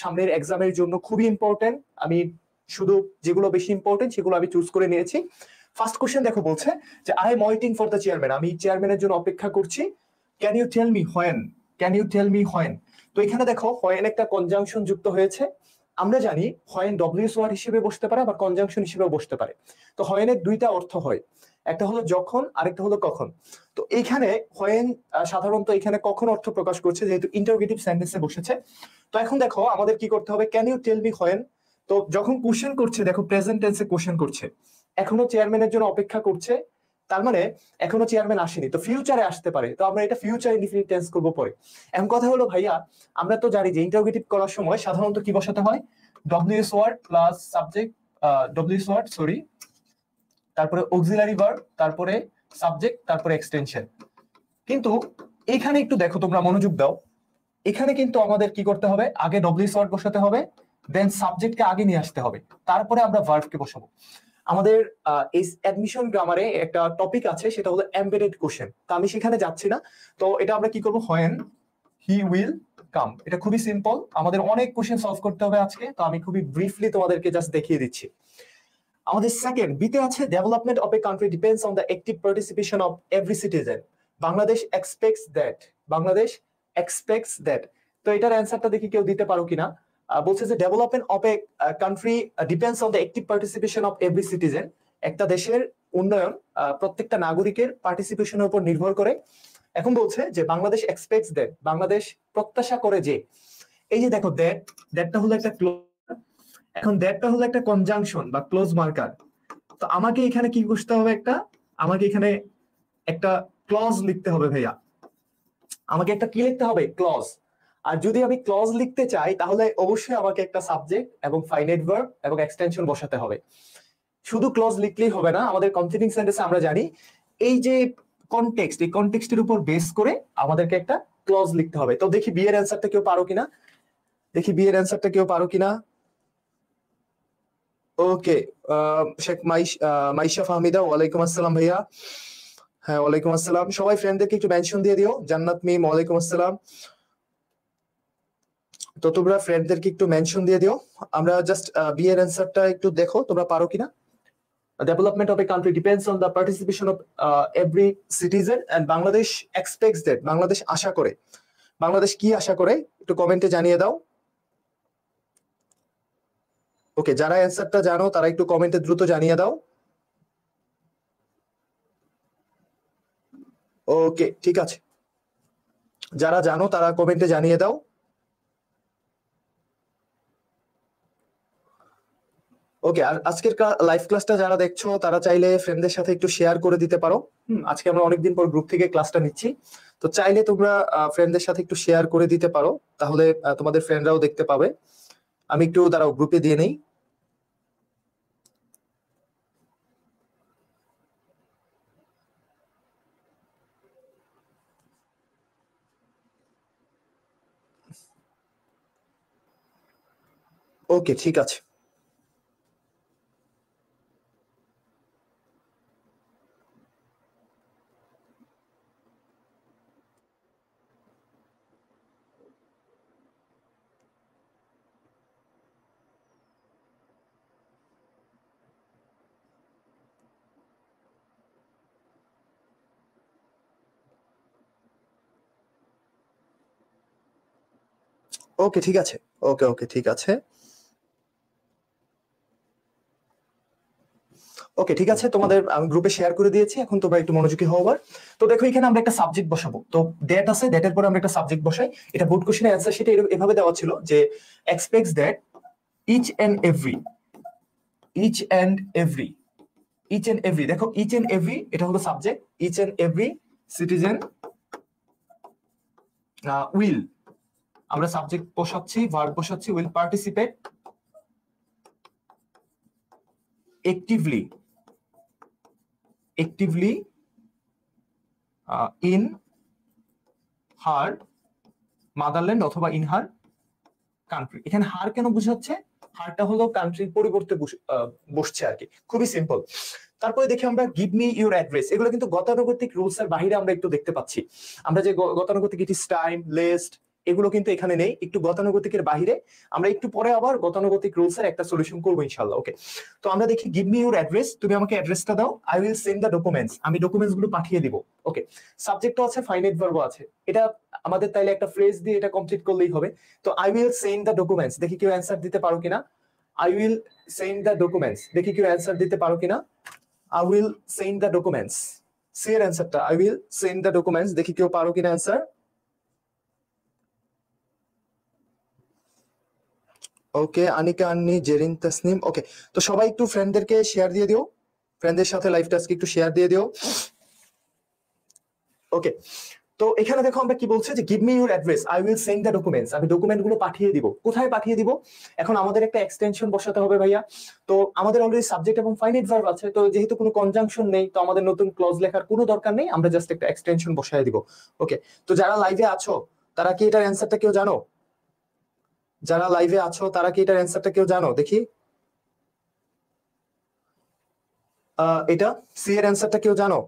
সামনের এক্সামের জন্য খুবই ইম্পর্টেন্ট। আমি শুধু যেগুলো বেশি ইম্পর্টেন্ট সেগুলো আমি চুজ করে নিয়েছি। ফার্স্ট কোশ্চেন দেখো, বলছে যে I am waiting for the chairman, আমি চেয়ারম্যানের জন্য অপেক্ষা করছি। Can you tell me when, can you tell me when. তো এখানে দেখো হোয়েন একটা কনজাংশন যুক্ত হয়েছে। আমরা জানি হোয়েন ডব্লিউএস ওয়ার্ড হিসেবে বসতে পারে, আবার কনজাংশন হিসেবেও বসতে পারে। তো হোয়েনের দুইটা অর্থ হয়, একটা হলো যখন, আরেকটা হলো কখন। তো এইখানে হোয়েন সাধারণত এখানে কখন অর্থ প্রকাশ করছে, যেহেতু ইন্টারোগেটিভ সেন্টেন্সে বসেছে। তো এখন দেখো আমাদের কি করতে হবে, can you tell me when. তো যখন কোশ্চেন করছে, দেখো প্রেজেন্ট টেন্সে কোশ্চেন করছে, এখনো চেয়ারম্যানের জন্য অপেক্ষা করছে, তার মানে এখনো চেয়ারম্যান আসেনি, তো ফিউচারে আসতে পারে, তো আমরা এটা ফিউচার ইনডিফিনিট টেন্স করবো পরে। এখন কথা হলো ভাইয়া, আমরা তো জানি যে ইন্টারোগেটিভ করার সময় সাধারণত কি বসাতে হয়, WS word plus subject, WS word sorry, তারপরে অক্সিলারি ভার্ব, তারপরে সাবজেক্ট, তারপরে এক্সটেনশন। কিন্তু এখানে একটু দেখো, তোমরা মনোযোগ দাও, এখানে কিন্তু আমাদের কি করতে হবে, আগে ডব্লিউএস ওয়ার্ড বসাতে হবে, দেন সাবজেক্টকে আগে নিয়ে আসতে হবে, তারপরে আমরা ভার্বকে বসাবো। আমাদের এই অ্যাডমিশন গ্রামারে একটা টপিক আছে, সেটা হলো এমবেডেড কোশ্চেন। তো আমি সেখানে যাচ্ছি না। তো এটা আমরা কি করবো, হোয়েন হি উইল কাম, এটা খুবই সিম্পল। আমাদের অনেক কোশ্চেন সলভ করতে হবে আজকে, তো আমি খুবই ব্রিফলি তোমাদেরকে জাস্ট দেখিয়ে দিচ্ছি। আমাদের সেকেন্ড বিতে আছে, development of a country depends on the active participation of every citizen, Bangladesh expects that, Bangladesh expects that. তো এটার অ্যান্সারটা দেখি কেউ দিতে পারো কিনা। বলছে যে development of a country depends on the active participation of every citizen, একটা দেশের উন্নয়ন প্রত্যেকটা নাগরিকের পার্টিসিপেশনের উপর নির্ভর করে। এখন বলছে যে বাংলাদেশ এক্সপেক্টস দ্যাট, বাংলাদেশ প্রত্যাশা করে যে, এই যে দেখো দ্যাট, দ্যাটটা হলো একটা ক্লোজ, এখন দ্যাটটা হলো একটা কনজাংশন বা ক্লোজ মার্কার। তো আমাকে এখানে কি বুঝতে হবে, আমাকে এখানে একটা ক্লজ লিখতে হবে ভাইয়া, আমাকে একটা কি লিখতে হবে, ক্লজ। আর যদি আমি ক্লজ লিখতে চাই তাহলে অবশ্যই আমাকে একটা সাবজেক্ট এবং ফাইনাইট ভার্ব এবং এক্সটেনশন বসাতে হবে। শুধু ক্লজ লিখলেই হবে না, আমাদের কমপ্লিটিং সেন্টেন্সে আমরা জানি এই যে কনটেক্সট, এই কনটেক্সটের উপর বেস করে আমাদেরকে একটা ক্লজ লিখতে হবে। তো দেখি বি এর অ্যান্সারটা কেউ পারো কিনা, দেখি বি এর অ্যান্সারটা কেউ পারো কিনা। ওকে, শেখ মাইশা ফাহমিদা, ওয়ালাইকুম আসসালাম ভাইয়া। হ্যাঁ ওয়ালাইকুম আসসালাম, সবাই ফ্রেন্ডদেরকে একটু মেনশন দিয়ে দিও। জান্নাত মিম, ওয়ালাইকুম আসসালাম। তো তোমরা ফ্রেন্ডদেরকে একটু মেনশন দিয়ে দিও। আমরা জাস্ট বি এর অ্যান্সারটা একটু দেখো তোমরা পারো কিনা। Development of a country depends on the participation of every citizen and Bangladesh expects that, Bangladesh আশা করে, বাংলাদেশ কি আশা করে একটু কমেন্টে জানিয়ে দাও। ওকে, যারা অ্যান্সারটা জানো তারা একটু কমেন্টে দ্রুত জানিয়ে দাও। ওকে ঠিক আছে, যারা জানো তারা কমেন্টে জানিয়ে দাও। ওকে, আর আজকের লাইভ ক্লাসটা যারা দেখছো তারা চাইলে ফ্রেন্ডদের সাথে একটু শেয়ার করে দিতে পারো। আজকে আমরা অনেকদিন পর গ্রুপ থেকে ক্লাসটা নিচ্ছি, তো চাইলে তোমরা ফ্রেন্ডদের সাথে একটু শেয়ার করে দিতে পারো, তাহলে তোমাদের ফ্রেন্ডরাও দেখতে পাবে। আমি একটু দাঁড়াও গ্রুপে দিয়ে নেই। ওকে ঠিক আছে, ওকে ঠিক আছে, ওকে ওকে ঠিক আছে, ওকে ঠিক আছে। তোমাদের আমি গ্রুপে শেয়ার করে দিয়েছি, এখন তোমরা একটু মনোযোগী হও আবার। তো দেখো এখানে আমরা একটা সাবজেক্ট বসাবো, তো দ্যাট আছে, দ্যাটের পরে আমরা একটা সাবজেক্ট বসাই। এটা বোর্ড কোশ্চেনের অ্যান্সার সেটা এভাবে দেওয়া ছিল যে expects that each and every, each and every, each and every, দেখো ইচ এন্ড এভরি এটা হলো subject, each and every citizen will, আমরা সাবজেক্ট বসাচ্ছি, ভার্ব বসাচ্ছি, will participate actively, actively in her motherland অথবা in her country। এখানে হার কেন বুঝাচ্ছে, হারটা হলো কান্ট্রির পরিবর্তে বসছে আর কি, খুবই সিম্পল। তারপরে দেখি আমরা গিভ মি ইউর অ্যাড্রেস, এগুলো কিন্তু গতানুগতিক রুলস এর বাইরে আমরা একটু দেখতে পাচ্ছি। আমরা যে গতানুগতিক ইট ইজ টাইম, লিস্ট, এগুলো কিন্তু এখানে নেই, একটু গতানুগতিকের বাইরে। আমরা একটু পরে আবার গতানুগতিক রুলস এর একটা সলিউশন করবো ইনশাল্লাহ। ওকে, তো আমরা দেখি গিভ মি ইউর অ্যাড্রেস, তুমি আমাকে অ্যাড্রেসটা দাও, I will send the documents, আমি ডকুমেন্টস গুলো পাঠিয়ে দিব। ওকে, সাবজেক্টও আছে, ফাইনাইট ভার্বও আছে, এটা আমাদের তাইলে একটা ফ্রেজ দিয়ে এটা কমপ্লিট করলেই হবে। তো I will send the documents, দেখি কেউ অ্যান্সার দিতে পারো কিনা। I will send the documents, দেখি কেউ অ্যান্সার দিতে পারো কিনা। I will send the documents, C এর অ্যান্সারটা I will send the documents, দেখি কেউ পারো কিনা অ্যান্সার। ওকে, আনিকা, আন্নি, জেরিন, তাসনিম। ওকে, তো সবাই একটু ফ্রেন্ডদেরকে শেয়ার দিয়ে দিও, ফ্রেন্ডদের সাথে লাইভটা আজকে একটু শেয়ার দিয়ে দিও। ওকে, তো এখানে দেখো আমরা কি বলছে যে give me your address, I will send the documents, আমি ডকুমেন্ট গুলো পাঠিয়ে দিব। কোথায় পাঠিয়ে দিব? এখন আমাদের একটা এক্সটেনশন বসাতে হবে ভাইয়া। তো আমাদের অলরেডি সাবজেক্ট এবং ফাইনাইট ভার্ব আছে, তো যেহেতু কোনো কনজাংশন নেই, তো আমাদের নতুন ক্লজ লেখার কোনো দরকার নেই, আমরা জাস্ট একটা এক্সটেনশন বসায় দিব। ওকে, তো যারা লাইভে আছো তারা কি এটার অ্যান্সারটা কেউ জানো? যারা লাইভে আছো তারা কি এটার অ্যান্সারটা কেউ জানো? দেখি, এটা সি এর অ্যান্সারটা কেউ জানো?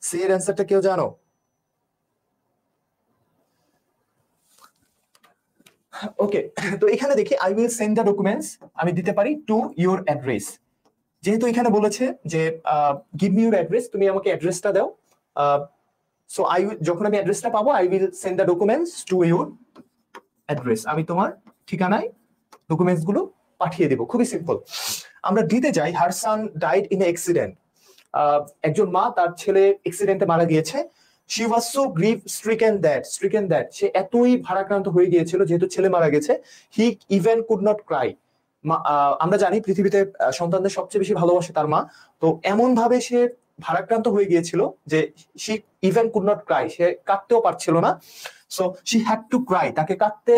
সি এর অ্যান্সারটা কেউ জানো? ওকে, তো এখানে দেখি I will send the documents, আমি দিতে পারি টু ইউর অ্যাড্রেস। যেহেতু এখানে বলেছে যে গিভ মি ইউর অ্যাড্রেস, তুমি আমাকে অ্যাড্রেসটা দাও। সো যখন আমি অ্যাড্রেসটা পাবো, I will send the documents to your address, আমি তোমার ঠিকানায় ডকুমেন্টস গুলো পাঠিয়ে দেবো। খুবই সিম্পল। আমরা দিতে যাই her son died in accident, একজন মা তার ছেলে অ্যাক্সিডেন্টে মারা গিয়েছে। She was so grief stricken that, সে এতই ভারাক্রান্ত হয়ে গিয়েছিল যেহেতু ছেলে মারা গেছে। He even could not cry, আমরা জানি পৃথিবীতে সন্তানদের সবচেয়ে বেশি ভালোবাসে তার মা। তো এমন ভাবে সে ভারাক্রান্ত হয়ে গিয়েছিল যে she even could not cry, সে কাঁদতেও পারছিল না। So she had to cry, তাকে কাঁদতে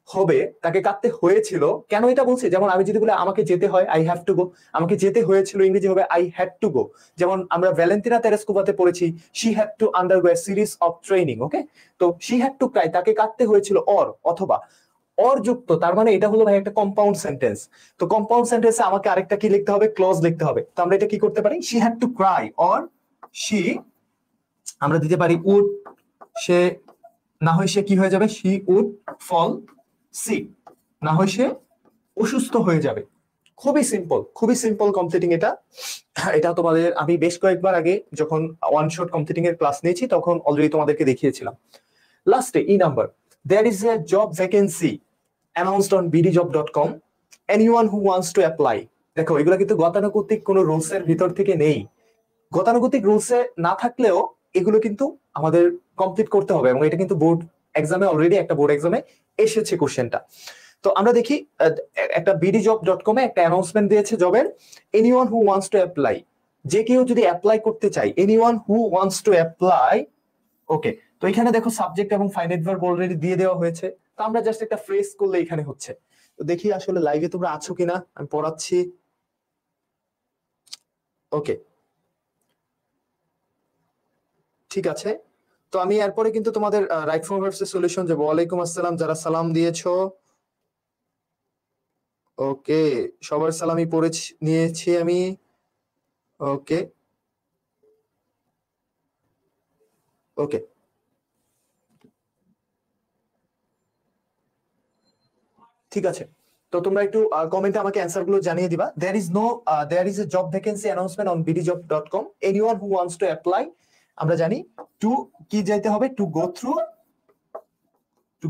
হবে, তাকে কাঁদতে হয়েছিল। কেন এটা বলছি? যেমন আমি যদি বলি আমাকে যেতে হয়, আই হ্যাভ টু গো, আমাকে যেতে হয়েছিল ইংরেজি হবে আই হ্যাড টু গো। যেমন আমরা ভ্যালেন্টিনা তেরেস্কোভাতে পড়েছি she had to undergo a series of training. Okay, তো শি হ্যাড টু ক্রাই, তাকে কাঁদতে হয়েছিল। অর অথবা অর যুক্ত, তার মানে এটা হলো ভাই একটা কম্পাউন্ড সেন্টেন্স। তো কম্পাউন্ড সেন্টেন্সে আমাকে আরেকটা কি লিখতে হবে? ক্লজ লিখতে হবে। তো আমরা এটা কি করতে পারি? She had to Cry or she, আমরা দিতে পারি উড, সে না হয় সে কি হয়ে যাবে? শি উড ফল সিক, না হয় সে অসুস্থ হয়ে যাবে। খুবই সিম্পল, খুবই সিম্পল কমপ্লিটিং এটা। এটা তোমাদের আমি বেশ কয়েকবার আগে যখন ওয়ান শট কমপ্লিটিং এর ক্লাস নিয়েছি তখন অলরেডি তোমাদেরকে দেখিয়েছিলাম। লাস্টে E number, there is a job vacancy announced on bdjob.com, anyone who wants to apply। দেখো এগুলো কিন্তু গতানুগতিক কোনো রুলস এর ভিতর থেকে নেই। গতানুগতিক রুলসে না থাকলেও এগুলো কিন্তু আমাদের কমপ্লিট করতে হবে, এবং এটা কিন্তু বোর্ড এক্সামে অলরেডি একটা বোর্ড এক্সামে এসেছে কোশ্চেনটা। তো আমরা দেখি একটা bdjob.com এ একটা অ্যানাউন্সমেন্ট দিয়েছে জবের, anyone who wants to apply, যে কেউ যদি অ্যাপ্লাই করতে চায়, anyone who wants to apply. Okay, তো এখানে দেখো সাবজেক্ট এবং ফাইনাইট ভার্ব অলরেডি দিয়ে দেওয়া হয়েছে, তো আমরা জাস্ট একটা ফ্রেজ করলে এখানে হচ্ছে। তো দেখি আসলে লাইভে তোমরা আছো কিনা, আমি পড়াচ্ছি। ওকে, ঠিক আছে। তো আমি এরপরে কিন্তু তোমাদের রাইট ফর্ম ভার্বস এর সলিউশন দেব। ওয়ালাইকুম আসসালাম যারা সালাম দিয়েছো। ওকে, সবার সালামই পড়ে নিয়েছি আমি। ওকে ওকে, ঠিক আছে। তো তোমরা একটু কমেন্টে আমাকে অ্যান্সার গুলো জানিয়ে দিবা। There is a job vacancy announcement on bdjob.com, anyone who wants to apply. আমরা জানি টু কি যাইতে হবে? To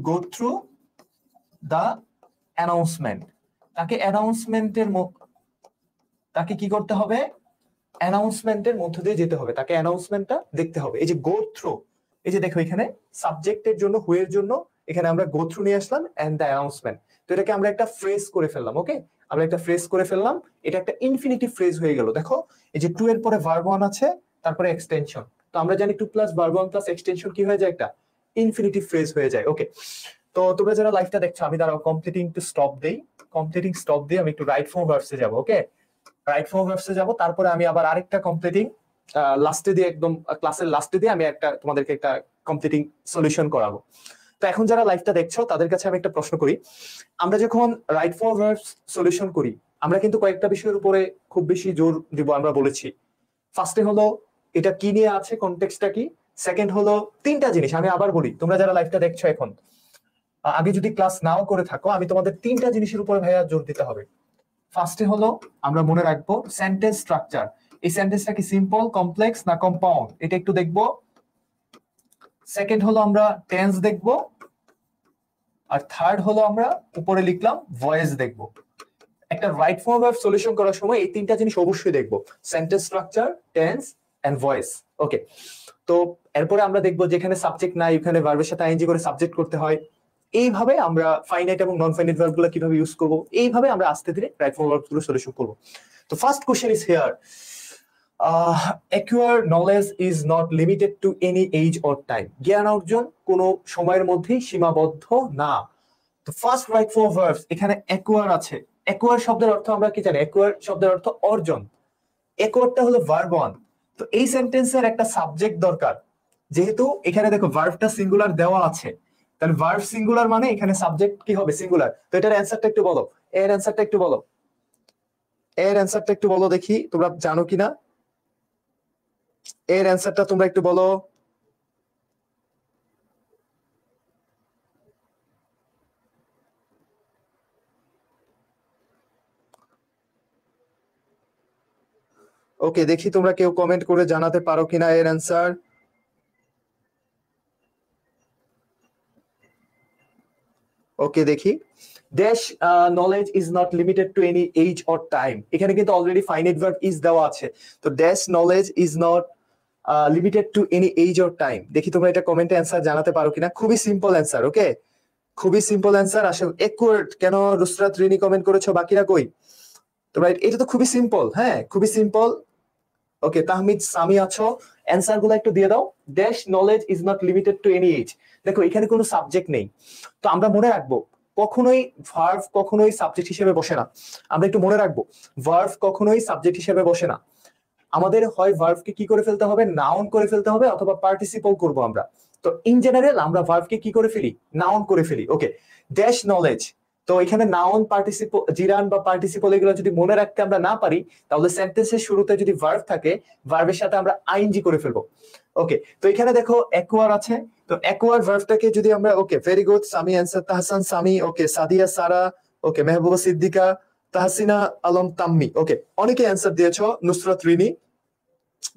go through the announcement, তাকে কি করতে হবে? অ্যানাউন্সমেন্টের মধ্য দিয়ে যেতে হবে, তাকে অ্যানাউন্সমেন্টটা দেখতে হবে। এই যে গো থ্রু, এই যে দেখো এখানে সাবজেক্টের জন্য হু এর জন্য এখানে আমরা গো থ্রু নিয়ে আসলাম এন্ড দ্য অ্যানাউন্সমেন্ট। তো এটাকে আমরা একটা ফ্রেজ করে ফেললাম। ওকে, আমরা একটা ফ্রেজ করে ফেললাম, এটা একটা ইনফিনিটিভ ফ্রেজ হয়ে গেল। দেখো এই যে টু এর পরে ভার্ব ওয়ান আছে, তারপরে এক্সটেনশন। তো আমরা জানি to plus verb one plus extension কি হয়ে যায়? একটা ইনফিনিটিভ ফ্রেজ হয়ে যায়। ওকে, তো তোমরা যারা লাইভটা দেখছো, আমি দাঁড়াও কমপ্লিটিং টু স্টপ দেই, কমপ্লিটিং স্টপ দিয়ে আমি একটু রাইট ফর্ম ভার্বসে যাব। ওকে, রাইট ফর্ম ভার্বসে যাব, তারপরে আমি আবার আরেকটা কমপ্লিটিং লাস্টে দিয়ে, একদম ক্লাসের লাস্টে দিয়ে আমি একটা তোমাদেরকে একটা কমপ্লিটিং সলিউশন করাবো। তো এখন যারা লাইভটা দেখছো তাদের কাছে আমি একটা প্রশ্ন করি, আমরা যখন রাইট ফর্ম ভার্বস সলিউশন করি, আমরা কিন্তু কয়েকটা বিষয়ের উপরে খুব বেশি জোর দিব। আমরা বলেছি ফার্স্টে হলো এটা কি নিয়ে আছে, কনটেক্সটটা কি। সেকেন্ড হলো তিনটা জিনিস আমি আবার বলি, তোমরা যারা লাইভটা দেখছো এখন, আগে যদি ক্লাস নাও করে থাকো, আমি তোমাদের তিনটা জিনিসের উপরে ভাইয়া জোর দিতে হবে। ফার্স্টে হলো আমরা মনে রাখবো সেন্টেন্স স্ট্রাকচার। এই সেন্টেন্সটা কি সিম্পল, কমপ্লেক্স না কম্পাউন্ড, এটা একটু দেখবো। সেকেন্ড হলো আমরা টেন্স দেখবো। আর থার্ড হলো আমরা উপরে লিখলাম ভয়েস দেখবো। একটা রাইট ফর্ম ভার্ব সলিউশন করার সময় এই তিনটা জিনিস অবশ্যই দেখবো, sentence structure, tense and voice. Okay, তো এরপরে আমরা দেখবো যেখানে সাবজেক্ট নাই ওখানে ভার্বের সাথে আইএনজি করে সাবজেক্ট করতে হয়। এইভাবে আমরা ফাইনাইট এবং নন ফাইনাইট ভার্ব গুলো কিভাবে ইউজ করবো, এইভাবে আমরা আস্তে ধীরে রাইট ফর্ম ভার্ব গুলো সলিউশন করবো। তো first question is here, acquire knowledge is not limited to any age or time. জ্ঞান অর্জন কোনো সময়ের মধ্যেই সীমাবদ্ধ না। তো ফার্স্ট রাইট ফর্ম ভার্বস এখানে acquire আছে। acquire শব্দের অর্থ আমরা কি জানি? acquire শব্দের অর্থ অর্জন। acquireটা হলো ভার্ব ওয়ান। তো এই সেন্টেন্সের একটা সাবজেক্ট দরকার, যেহেতু এখানে দেখো ভার্বটা সিঙ্গুলার দেওয়া আছে, তাহলে ভার্ব সিঙ্গুলার মানে এখানে সাবজেক্ট কি হবে? সিঙ্গুলার। তো এটার অ্যান্সারটা একটু বলো, এর অ্যান্সারটা একটু বলো, এর অ্যান্সারটা একটু বলো দেখি তোমরা জানো কিনা, এর অ্যান্সারটা তোমরা একটু বলো। ওকে, দেখি তোমরা কেউ কমেন্ট করে জানাতে পারো কিনা এর অ্যান্সার। ওকে, দেখি। Dash knowledge is not limited to any age or time, এখানে কিন্তু অলরেডি ফাইনাইট ভার্ব ইজ দেওয়া আছে। তো dash knowledge is not limited to any age or time, দেখি তোমরা এটা কমেন্টে অ্যান্সার জানাতে পারো কিনা। খুবই সিম্পল অ্যান্সার। ওকে, খুবই সিম্পল অ্যান্সার। আসলে একুয়ার্ড কেন রুসরাত রিনি কমেন্ট করেছো, বাকিরা কই তোমরা? এটা তো খুবই সিম্পল, হ্যাঁ খুবই সিম্পল। ওকে, তাহমিদ সামি আছো, অ্যান্সার গুলো একটু দিয়ে দাও। Dash knowledge is not limited to any age, দেখো এখানে কোনো সাবজেক্ট নেই। তো আমরা মনে রাখবো কখনোই ভার্ব কখনোই সাবজেক্ট হিসেবে বসে না। আমরা একটু মনে রাখবো ভার্ব কখনোই সাবজেক্ট হিসেবে বসে না। আমাদের হয় ভার্বকে কি করে ফেলতে হবে? নাউন করে ফেলতে হবে, অথবা পার্টিসিপল করব আমরা। তো ইন জেনারেল আমরা ভার্বকে কি করে ফেলি? নাউন করে ফেলি। ওকে, ড্যাশ নলেজ, তো এখানে নাউন, পার্টিসিপল, জিরান বা পার্টিসিপল এগুলো যদি মনে রাখতে আমরা না পারি, তাহলে সেন্টেন্সের শুরুতে যদি ভার্ব থাকে ভার্বের সাথে আমরা আইএনজি করে ফেলবো। ওকে, তো এখানে দেখো অ্যাকোয়ার আছে, তো অ্যাকোয়ার ভার্বটাকে যদি আমরা, okay very good Sami answer, Tahsan Sami, okay Sadia Sara, okay Mehbuba Siddika, Tahsina Alam Tammi, okay অনেকে অ্যান্সার দিয়েছো। নুসরাত রিনি,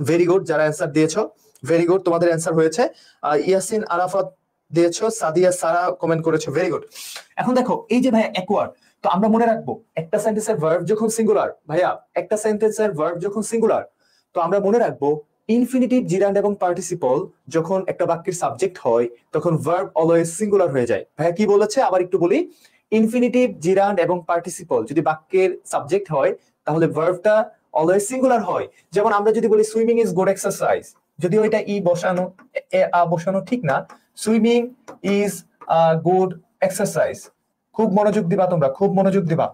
ভেরি গুড, যারা অ্যান্সার দিয়েছো ভেরি গুড, তোমাদের অ্যান্সার হয়েছে। ইয়াসিন আরাফাত দিয়েছো, সাদিয়া সারা কমেন্ট করেছো, ভেরি গুড। এখন দেখো এই যে ভাইয়া অ্যাকোয়ার, তো আমরা মনে রাখবো একটা সেন্টেন্সের ভার্ব যখন সিঙ্গুলার, ভাইয়া একটা সেন্টেন্সের ভার্ব যখন সিঙ্গুলার, তো আমরা মনে রাখবো ইনফিনিটিভ, জিরান্ড এবং পার্টিসিপল যখন একটা বাক্যের সাবজেক্ট হয় তখন ভার্ব অলওয়েজ সিঙ্গুলার হয়ে যায়। ভাইয়া কি বলেছে আবার একটু বলি, ইনফিনিটিভ, জিরান্ড এবং পার্টিসিপল যদি বাক্যের সাবজেক্ট হয় তাহলে ভার্বটা অলওয়েজ সিঙ্গুলার হয়। যেমন আমরা যদি বলি সুইমিং ইজ গুড এক্সারসাইজ, যদিও এটা ই বসানো, বসানো ঠিক না, সুইমিং ইজ গুড এক্সারসাইজ। খুব মনোযোগ দিবা তোমরা, খুব মনোযোগ দিবা।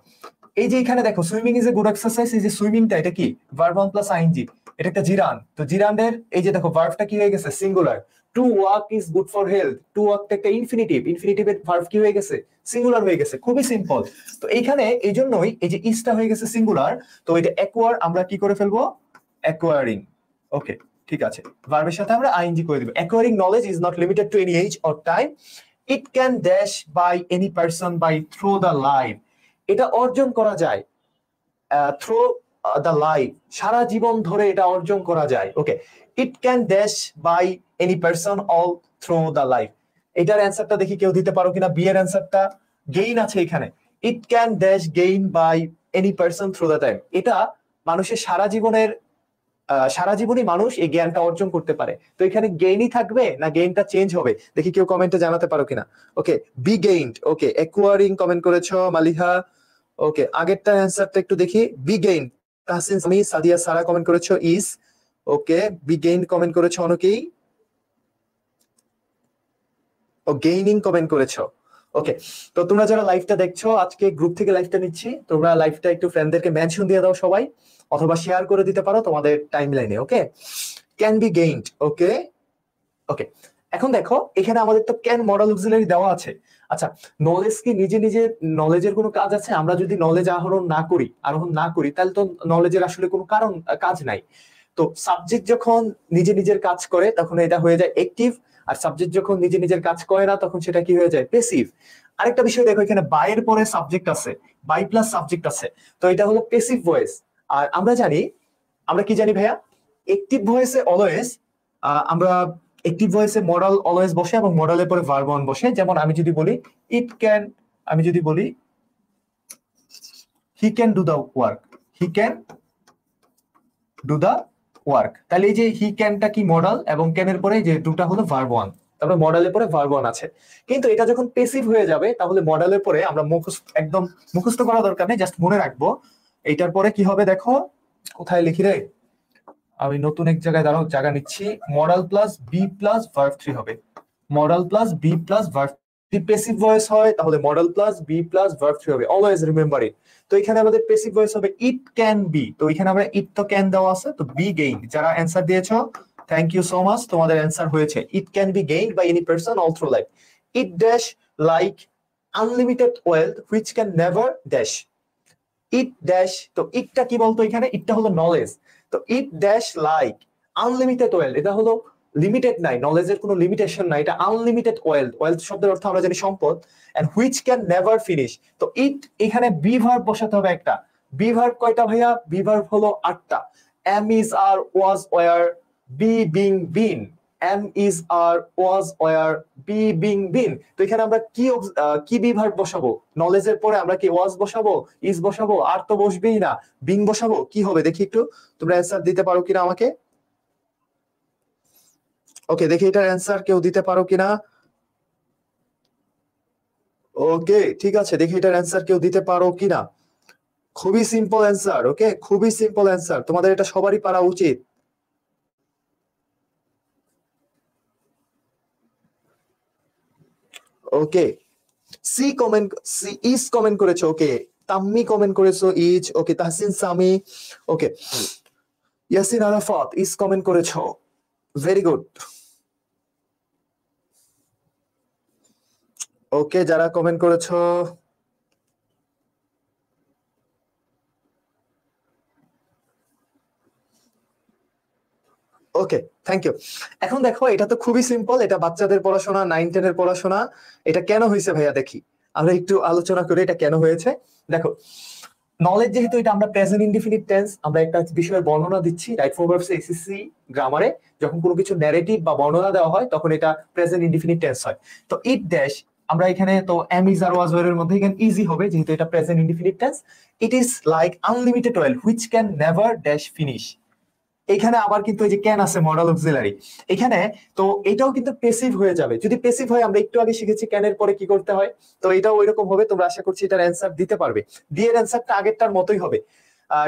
এই যে এখানে দেখো swimming is a good exercise, এই যে সুইমিংটা এটা কি? ভার্ব ওয়ান প্লাস আইএনজি, এটা একটা জিরান। তো জিরানের এই যে দেখো ভার্বটা কি হয়ে গেছে? Singular. To walk is good for health, to ওয়াকটা একটা ইনফিনিটিভ, ইনফিনিটিভের ভার্ব কি হয়ে গেছে? সিঙ্গুলার হয়ে গেছে। খুবই সিম্পল। তো এইখানে এই জন্যই এই যে ইজটা হয়ে গেছে সিঙ্গুলার, তো এটা অ্যাকোয়ার আমরা কি করে ফেলবো? অ্যাকোয়ারিং। ওকে, ঠিক আছে, ভার্বের সাথে আমরা আইএনজি করে দিব। Acquiring knowledge is not limited to any age or time, it can dash by any person by through the life, এটা অর্জন করা যায় থ্রু দ্য লাইফ, সারা জীবন ধরে এটা অর্জন করা যায়। Okay, it can dash by any person all through the life, এটার অ্যান্সারটা দেখি কেউ দিতে পারো কিনা। বি এর অ্যান্সারটা গেইন আছে এখানে, it can dash gain by any person through the time, এটা মানুষের সারা জীবনের, সারা জীবনই মানুষ এই জ্ঞানটা অর্জন করতে পারে। তো এখানে গেইনই থাকবে না গেইনটা চেঞ্জ হবে, দেখি কেউ কমেন্টে জানাতে পারো কিনা। Okay, be gained, okay acquiring comment করেছো মালিহা। ওকে, আগেরটার অ্যান্সারটা একটু দেখি। Be gain, Tahsin Sami, Sadia Sara comment করেছো is. Okay, be gain comment করেছো অনেকেই, ও গেইনিং কমেন্ট করেছো। ওকে, তো তোমরা যারা লাইভটা দেখছো, আজকে গ্রুপ থেকে লাইভটা নিচ্ছি, তোমরা লাইভটা একটু ফ্রেন্ডদেরকে মেনশন দিয়ে দাও সবাই, অথবা শেয়ার করে দিতে পারো তোমাদের টাইমলাইনে। ওকে, ক্যান বি গেইনড। ওকে, ওকে, এখন দেখো এখানে আমাদের তো ক্যান মডেল অক্সিলারি দেওয়া আছে। আচ্ছা, নলেজ কি নিজে নিজে নলেজের কোনো কাজ আছে? আমরা যদি নলেজ আহরণ না করি তাহলে তো নলেজের আসলে কোনো কাজ নাই। তো সাবজেক্ট যখন নিজে নিজের কাজ করে তখন এটা হয়ে যায় অ্যাক্টিভ, আর সাবজেক্ট যখন নিজে নিজের কাজ করে না তখন সেটা কি হয়ে যায় পেসিভ। আরেকটা বিষয় দেখো, এখানে বাই এর পরে সাবজেক্ট আছে, বাই প্লাস সাবজেক্ট আছে, তো এটা হলো পেসিভ ভয়েস। আর আমরা জানি, আমরা কি জানি ভাইয়া, অ্যাক্টিভ ভয়েসে অলওয়েজ আমরা অ্যাক্টিভ ভয়েসে মডাল অলওয়েজ বসে এবং মডালের পরে ভার্ব অন বসে। যেমন আমি যদি বলি ইট ক্যান, আমি যদি বলি he can do the work, he can do the work, তাহলে এই যে হি ক্যানটা কি মডাল এবং ক্যানের পরে যে ডুটা হলো ভার্ব ওয়ান, তারপরে মডালের পরে ভার্ব ওয়ান আছে। কিন্তু এটা যখন পেসিভ হয়ে যাবে তাহলে মডালের পরে আমরা একদম মুখস্থ করা দরকার নেই, জাস্ট মনে রাখবো এইটার পরে কি হবে দেখো, কোথায় লিখি রে, আমি নতুন এক জায়গায় দাঁড়াও জায়গা নিচ্ছি, modal plus be plus verb three হবে, modal plus be plus verb. যদি পেসিভ ভয়েস হয় তাহলে modal plus be plus verb three হবে, অলওয়েজ রিমেম্বার ইট। তো এখানে আমাদের পেসিভ ভয়েস হবে ইট ক্যান বি, তো এখানে আমরা ইট তো ক্যান দেওয়া আছে, তো বি গেইন, যারা অ্যান্সার দিয়েছো থ্যাংক ইউ সো মাচ, তোমাদের অ্যান্সার হয়েছে it can be gained by any person all through life. It dash like unlimited wealth which can never dash. It dash, তো ইটটা কি বলতো, এখানে ইটটা হলো নলেজ, তো it dash like unlimited wealth, এটা হলো লিমিটেড নাই, নলেজের কোনো লিমিটেশন নাই, এটা আনলিমিটেড ওয়েলথ, ওয়েলথ শব্দের অর্থ আমরা জানি সম্পদ, and which can never finish. তো ইট এখানে বি ভার্ব বসাতে হবে একটা, বি ভার্ব কয়টা ভাইয়া, বি ভার্ব হলো 8টা, am is are was were be being been, am is are was were be being been. তো এখানে আমরা কি বি ভার্ব বসাবো, নলেজের পরে আমরা কি ওয়াজ বসাবো, ইজ বসাবো, আর তো বসবেই না, বিং বসাবো, কি হবে দেখি একটু, তোমরা অ্যান্সার দিতে পারো কিনা আমাকে। ওকে, দেখি এটার অ্যান্সার কেউ দিতে পারো কিনা। ওকে ঠিক আছে, দেখি এটার অ্যান্সার কেউ দিতে পারো কিনা। খুবই সিম্পল অ্যান্সার, ওকে খুবই সিম্পল অ্যান্সার, তোমাদের এটা সবারই পারা উচিত। Okay, see comment, see is comment করেছো, ওকে তাম্মি কমেন্ট করেছো is, okay Tahsin Sami, okay Yasin Arafat is comment করেছো, ভেরি গুড। ওকে, যারা কমেন্ট করেছো ওকে থ্যাংক ইউ। এখন দেখো এটা তো খুবই সিম্পল, এটা বাচ্চাদের পড়াশোনা, 9-10 এর পড়াশোনা। এটা কেন হয়েছে ভাইয়া দেখি, আমরা একটু আলোচনা করি এটা কেন হয়েছে। দেখো নলেজ যেহেতু এটা আমরা প্রেজেন্ট ইনডিফিনিট টেন্স, আমরা একটা বিষয়ের বর্ণনা দিচ্ছি, রাইট ফর ভার্বস এসএসসি গ্রামারে যখন কোনো কিছু ন্যারেটিভ বা বর্ণনা দেওয়া হয় তখন এটা প্রেজেন্ট ইনডিফিনিট টেন্স হয়। তো ইট ড্যাশ, আমরা এখানে তো am is are was were এর মধ্যে এখানে ইজি হবে যেহেতু এটা present indefinite tense. It is like unlimited well which can never dash finish. এখানে আবার কিন্তু এই যে ক্যান আছে মডাল অক্সিলারি এখানে, তো এটাও কিন্তু পেসিভ হয়ে যাবে। যদি পেসিভ হয়, আমরা একটু আগে শিখেছি ক্যানের পরে কি করতে হয়, তো এটাও ওইরকম হবে। তোমরা আশা করছি এটার অ্যান্সার দিতে পারবে। ডি এর অ্যান্সারটা আগেরটার মতোই হবে,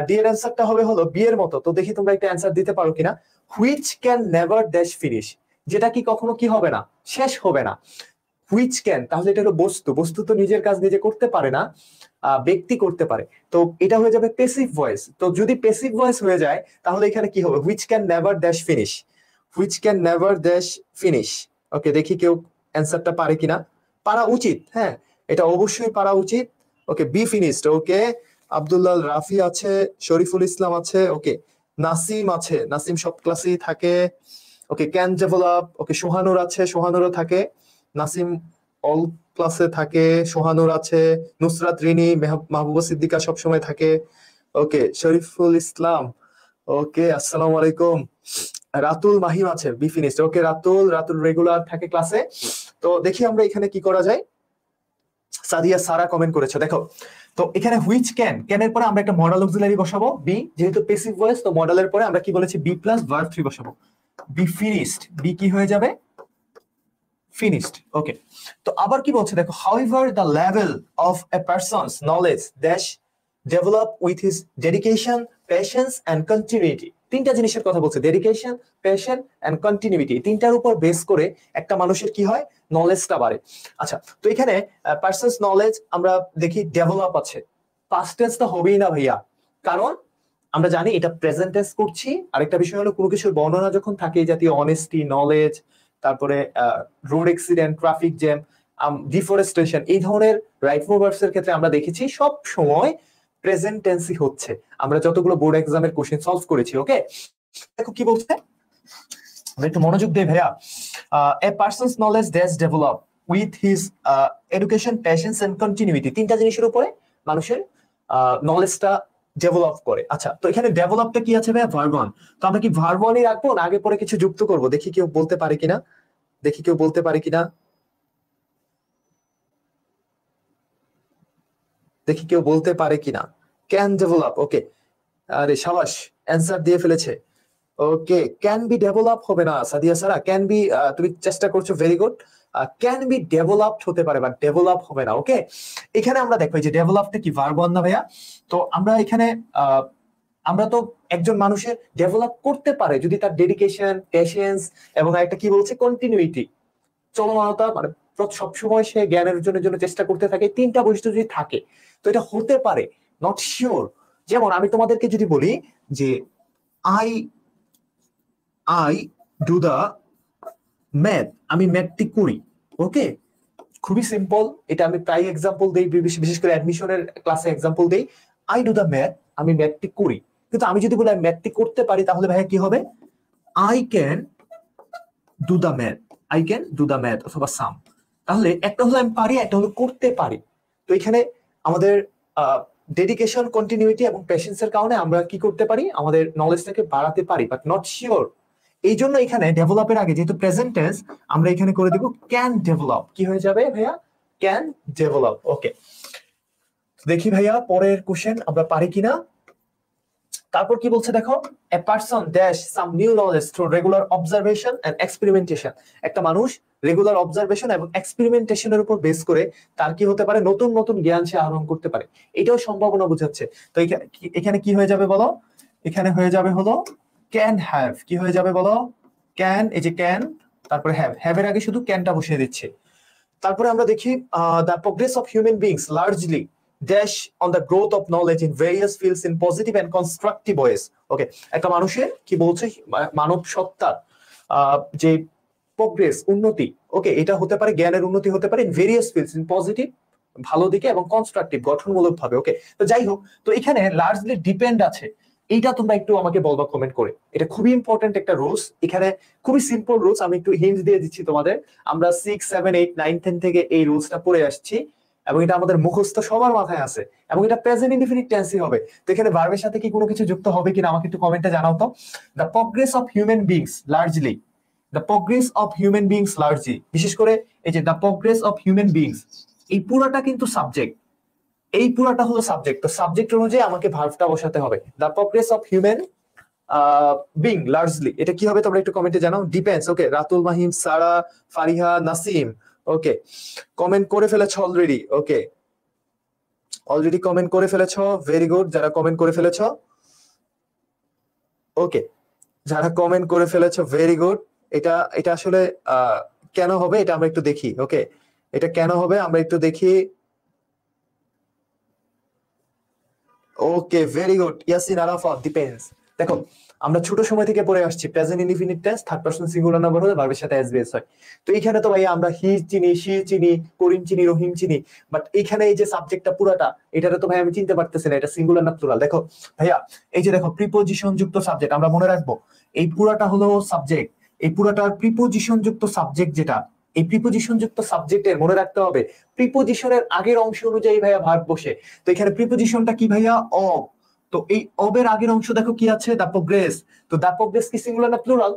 ডি এর অ্যান্সারটা হবে হলো বি এর মতো। তো দেখি তোমরা একটা অ্যান্সার দিতে পারো কিনা। Which can never dash finish, যেটা কি কখনো কি হবে না, শেষ হবে না। হুইচ ক্যান, তাহলে এটা হলো বস্তু, বস্তু তো নিজের কাজ নিজে করতে পারে না, ব্যক্তি করতে পারে। তো এটা হয়ে যাবে পেসিভ ভয়েস। তো যদি পেসিভ ভয়েস হয়ে যায় তাহলে এখানে কি হবে, which can never dash finish, which can never dash finish. Okay, দেখি কেউ অ্যান্সারটা পারে কিনা। পারা উচিত, হ্যাঁ এটা অবশ্যই পারা উচিত। ওকে বি ফিনিশড, ওকে আব্দুল্লাহ রাফি আছে, শরীফুল ইসলাম আছে, ওকে নাসিম আছে, নাসিম সব ক্লাসেই থাকে। ওকে ক্যান ডেভেলপ, ওকে সোহানুর আছে, সোহানুরও থাকে, নাসিম অল ক্লাসে থাকে, সোহানুর আছে, নুসরাত রিনি, মাহবুবা সিদ্দিকা সবসময় থাকে। ওকে শরীফুল ইসলাম, ওকে আসসালামু আলাইকুম। রাতুল মাহিম আছে, be finished, okay Ratul, Ratul regular থাকে ক্লাসে। তো দেখি আমরা এখানে কি করা যায়। সাদিয়া সারা কমেন্ট করেছে, দেখো তো এখানে হুইচ ক্যান, ক্যানের পরে আমরা একটা মডাল অক্সিলারি বসাবো বি, যেহেতু পেসিভ ভয়েস তো মডালের পরে আমরা কি বলেছি বি প্লাস ভার্ব থ্রি বসাবো, বি ফিনিশড, বি কি হয়ে যাবে finished. Okay, তো আবার কি বলছে দেখো, however the level of a person's knowledge dash develop with his dedication, patience and continuity. তিনটা জিনিসের কথা বলছে, ডেডিকেশন, প্যাশন এন্ড কন্টিনিউইটি, তিনটার উপর বেস করে একটা মানুষের কি হয়, নলেজটা বাড়ে। আচ্ছা, তো এখানে পার্সনস নলেজ আমরা দেখি ডেভেলপ আছে, পাস্ট টেন্স তো হবেই না ভাইয়া, কারণ আমরা জানি এটা প্রেজেন্ট টেন্স করছি। আরেকটা বিষয় হলো কোনো কিছুর বর্ণনা যখন থাকে, এই জাতীয় অনেস্টি, নলেজ, তারপরে road accident, traffic jam, deforestation, এই ধরনের রাইট ফর ভার্বস এর ক্ষেত্রে আমরা দেখেছি সব সময় প্রেজেন্ট টেন্সই হচ্ছে। আমরা যতগুলো বোর্ড এক্সামের কোশ্চেন সলভ করেছি, ওকে দেখো কি বলছে, আমরা একটু মনোযোগ দেই ভাইয়া। A person's knowledge dash develop with his education, passions and continuity. তিনটা জিনিসের উপরে মানুষের নলেজটা ডেভেলপ করে। আচ্ছা, তো এখানে ডেভেলপটা কি আছে ভাইয়া? Verb one. তো আমরা কি ভার্ব ওয়ানই রাখবো না আগে পরে কিছু যুক্ত করব? দেখি কেউ বলতে পারে কিনা, দেখি কেউ বলতে পারে কিনা, দেখি কেউ বলতে পারে কিনা। ক্যান ডেভেলপ, ওকে, আরে সাবাস, অ্যান্সার দিয়ে ফেলেছে। ওকে, ক্যান বি ডেভেলপ হবে না সাদিয়া সারা, ক্যান বি, তুমি চেষ্টা করছো, very good. Can be developed হতে পারে, বাট ডেভেলপ হবে না। ওকে, এখানে আমরা দেখো যে ডেভেলপটা কি ভার্ব না ভাইয়া? তো আমরা এখানে আমরা তো একজন মানুষের ডেভেলপ করতে পারে যদি তার ডেডিকেশন, পেশেন্স এবং একটা কি বলছে কন্টিনিউইটি, চলমানতা, মানে সবসময় সে জ্ঞানের জন্য চেষ্টা করতে থাকে, তিনটা বৈশিষ্ট্য যদি থাকে তো এটা হতে পারে, নট শিওর। যেমন আমি তোমাদেরকে যদি বলি যে I I do the math, আমি ম্যাথটি করি, ওকে, খুবই সিম্পল। এটা আমি প্রায় এক্সাম্পল দেই, বিশেষ করে অ্যাডমিশনের ক্লাসে এক্সাম্পল দেই। আই ডু দা ম্যাথ, আমি ম্যাথটি করি। কিন্তু আমি যদি বলি আমি ম্যাথটি করতে পারি, তাহলে ভাইয়া কি হবে? I can do the math, I can do the math অথবা সাম। তাহলে একটা হলো আমি পারি, একটা হলো করতে পারি। তো এখানে আমাদের ডেডিকেশন, কন্টিনিউইটি এবং পেশেন্সের কারণে আমরা কি করতে পারি? আমাদের নলেজটাকে বাড়াতে পারি, বাট নট শিওর। এই জন্য এখানে ডেভেলপের আগে যেহেতু প্রেজেন্ট টেন্স, আমরা এখানে করে দিব ক্যান ডেভেলপ। কি হয়ে যাবে ভাইয়া? Can develop. ওকে, দেখি ভাইয়া পরের কোশ্চেন আমরা পারি কিনা। তারপর কি বলছে দেখো, a person dash some new knowledge through regular observation and experimentation. একটা মানুষ রেগুলার অবজারভেশন এবং এক্সপেরিমেন্টেশনের উপর বেস করে তার কি হতে পারে? নতুন নতুন জ্ঞান সে আহরণ করতে পারে। এটাও সম্ভাবনা বোঝাচ্ছে। তো এখানে কি হয়ে যাবে বলো? এখানে হয়ে যাবে হলো ক্যান হ্যাভ। কি হয়ে যাবে বলো? ক্যান, এই যে ক্যান, তারপরে হ্যাভ, হ্যাভের আগে শুধু ক্যানটা বসিয়ে দিচ্ছে। তারপরে আমরা দেখি the progress of human beings largely dash on the growth of knowledge in various fields in positive and constructive ways. Okay, একটা মানুষের কি বলছে, মানব সত্তার যে প্রোগ্রেস, উন্নতি, ওকে, এটা হতে পারে, জ্ঞানের উন্নতি হতে পারে in various fields, in positive, ভালো দিকে, এবং কনস্ট্রাকটিভ, গঠনমূলক ভাবে। ওকে, তো যাই হোক, তো এখানে লার্জলি ডিপেন্ড আছে, এইটা তোমরা একটু আমাকে বলবা কমেন্ট করে। এটা খুবই ইম্পর্টেন্ট একটা রুলস। এখানে খুবই সিম্পল রুলস, আমি একটু হিন্ট দিয়ে দিচ্ছি তোমাদের। আমরা 6, 7, 8, 9, 10 থেকে এই রুলসটা পড়ে আসছি, এবং এটা আমাদের মুখস্থ সবার মাথায় আছে, এবং এটা প্রেজেন্ট ইনডিফিনিট টেন্সই হবে। তো এখানে ভার্বের সাথে কি কোনো কিছু যুক্ত হবে কিনা আমাকে একটু কমেন্টে জানাও তো। The progress of human beings largely, the progress of human beings largely, বিশেষ করে এই যে the progress of human beings, এই পুরাটা কিন্তু সাবজেক্ট, এই পুরাটা হলো সাবজেক্ট। তো সাবজেক্ট অনুযায়ী আমাকে ভার্বটা বসাতে হবে। The progress of human being largely, এটা কি হবে তোমরা একটু কমেন্টে জানাও। ডিপেন্ডস, ওকে, রাতুল, মাহিম, সারা, ফারিহা, নাসিম, ওকে, কমেন্ট করে ফেলেছ অলরেডি। ওকে, অলরেডি কমেন্ট করে ফেলেছ, ভেরি গুড যারা কমেন্ট করে ফেলেছ। ওকে, যারা কমেন্ট করে ফেলেছ, ভেরি গুড। এটা এটা আসলে কেন হবে এটা আমরা একটু দেখি। ওকে, এটা কেন হবে আমরা একটু দেখি। Okay, very good, Yasin Arafat, depends. দেখো, আমরা ছোট সময় থেকে পড়ে আসছি present indefinite tense third person singular number হলে ভার্বের সাথে এসবিএস হয়। তো এখানে তো ভাই আমরা হি চিনি, শি চিনি, করিম চিনি, রহিম চিনি, বাট এখানে এই যে সাবজেক্টটা পুরাটা, এটারে তো ভাই আমি চিনতে পারতেছি না এটা সিঙ্গুলার না প্লুরাল। দেখো ভাইয়া, এই যে দেখো প্রিপোজিশন যুক্ত সাবজেক্ট, আমরা মনে রাখবো এই পুরাটা হলো সাবজেক্ট, এই পুরাটার প্রিপোজিশন যুক্ত সাবজেক্ট যেটা, এই প্রিপোজিশন যুক্ত সাবজেক্টের মনে রাখতে হবে প্রিপোজিশনের আগের অংশ অনুযায়ী ভাইয়া ভার্ব বসে। তো এখানে প্রিপোজিশনটা কি ভাইয়া? অব। তো এই অবের আগের অংশ দেখো কি আছে? দা প্রোগ্রেস। তো দা প্রোগ্রেস কি সিঙ্গুলার না প্লুরাল?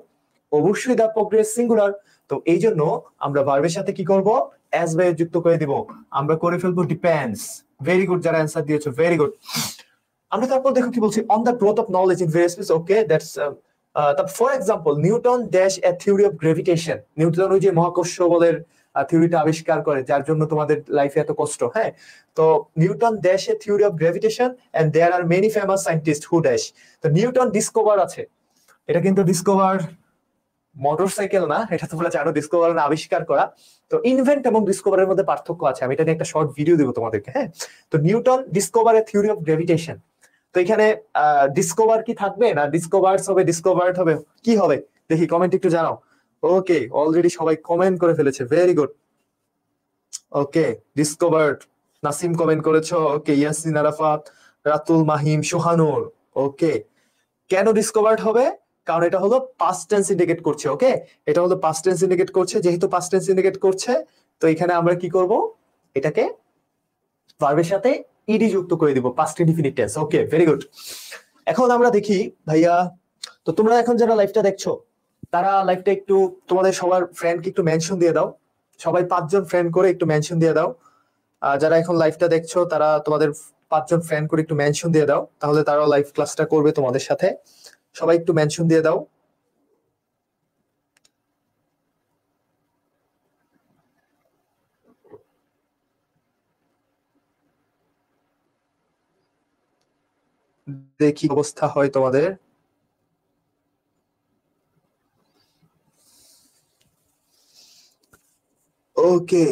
অবশ্যই দা প্রোগ্রেস সিঙ্গুলার। তো এই জন্য আমরা ভার্বের সাথে কি করব? অ্যাজ বাই যুক্ত করে দিব, আমরা করে ফেলবো ডিপেন্ডস। ভেরি গুড যারা অ্যানসার দিয়েছো, ভেরি গুড। আমরা তারপর দেখো কি বলছি, on the growth of knowledge in various fields. Okay, that's for example Newton dash a theory of gravitation. Newton ওই যে মহাকর্ষ বলের থিওরিটা আবিষ্কার করে, যার জন্য তোমাদের লাইফে এত কষ্ট। হ্যাঁ, তো Newton dash a theory of gravitation and there are many famous scientist who dash. তো নিউটন ডিসকভার আছে, এটা কিন্তু ডিসকভার মোটরসাইকেল না, এটা তোমরা জানো, ডিসকভার না আবিষ্কার করা। তো ইনভেন্ট এবং ডিসকভারের মধ্যে পার্থক্য আছে, আমি এটা নিয়ে একটা শর্ট ভিডিও দেবো তোমাদেরকে। হ্যাঁ, তো Newton discover A theory of gravitation. তো এখানে ডিসকভার কি থাকবে না ডিসকভার্স হবে, ডিসকভার্ড হবে, কি হবে দেখি কমেন্ট একটু জানাও। ওকে, অলরেডি সবাই কমেন্ট করে ফেলেছে, ভেরি গুড। ওকে, ডিসকভার্ড, নাসিম কমেন্ট করেছো। ওকে, ইয়াসিন আরাফাত, রাতুল, মাহিম, সোহানুর। ওকে, কেন ডিসকভার্ড হবে? কারণ এটা হলো পাস্ট টেন্স ইন্ডিকেট করছে। ওকে, এটা হলো পাস্ট টেন্স ইন্ডিকেট করছে, যেহেতু পাস্ট টেন্স ইন্ডিকেট করছে তো এখানে আমরা কি করব, এটাকে ভার্বের সাথে ইডি যুক্ত করে দিব, পাস্ট ইনডিফিনিট টেন্স। ওকে, ভেরি গুড। এখন আমরা দেখি ভাইয়া, তো তোমরা এখন যারা লাইভটা দেখছো তারা লাইভটা একটু তোমাদের সবার ফ্রেন্ডকে একটু মেনশন দিয়ে দাও, সবাই 5জন ফ্রেন্ড করে একটু মেনশন দিয়ে দাও। যারা এখন লাইভটা দেখছো তারা তোমাদের 5জন ফ্রেন্ড করে একটু মেনশন দিয়ে দাও, তাহলে তারা লাইভ ক্লাসটা করবে তোমাদের সাথে। সবাই একটু মেনশন দিয়ে দাও। দেখি অবস্থা হয় তোমাদের। ওকে,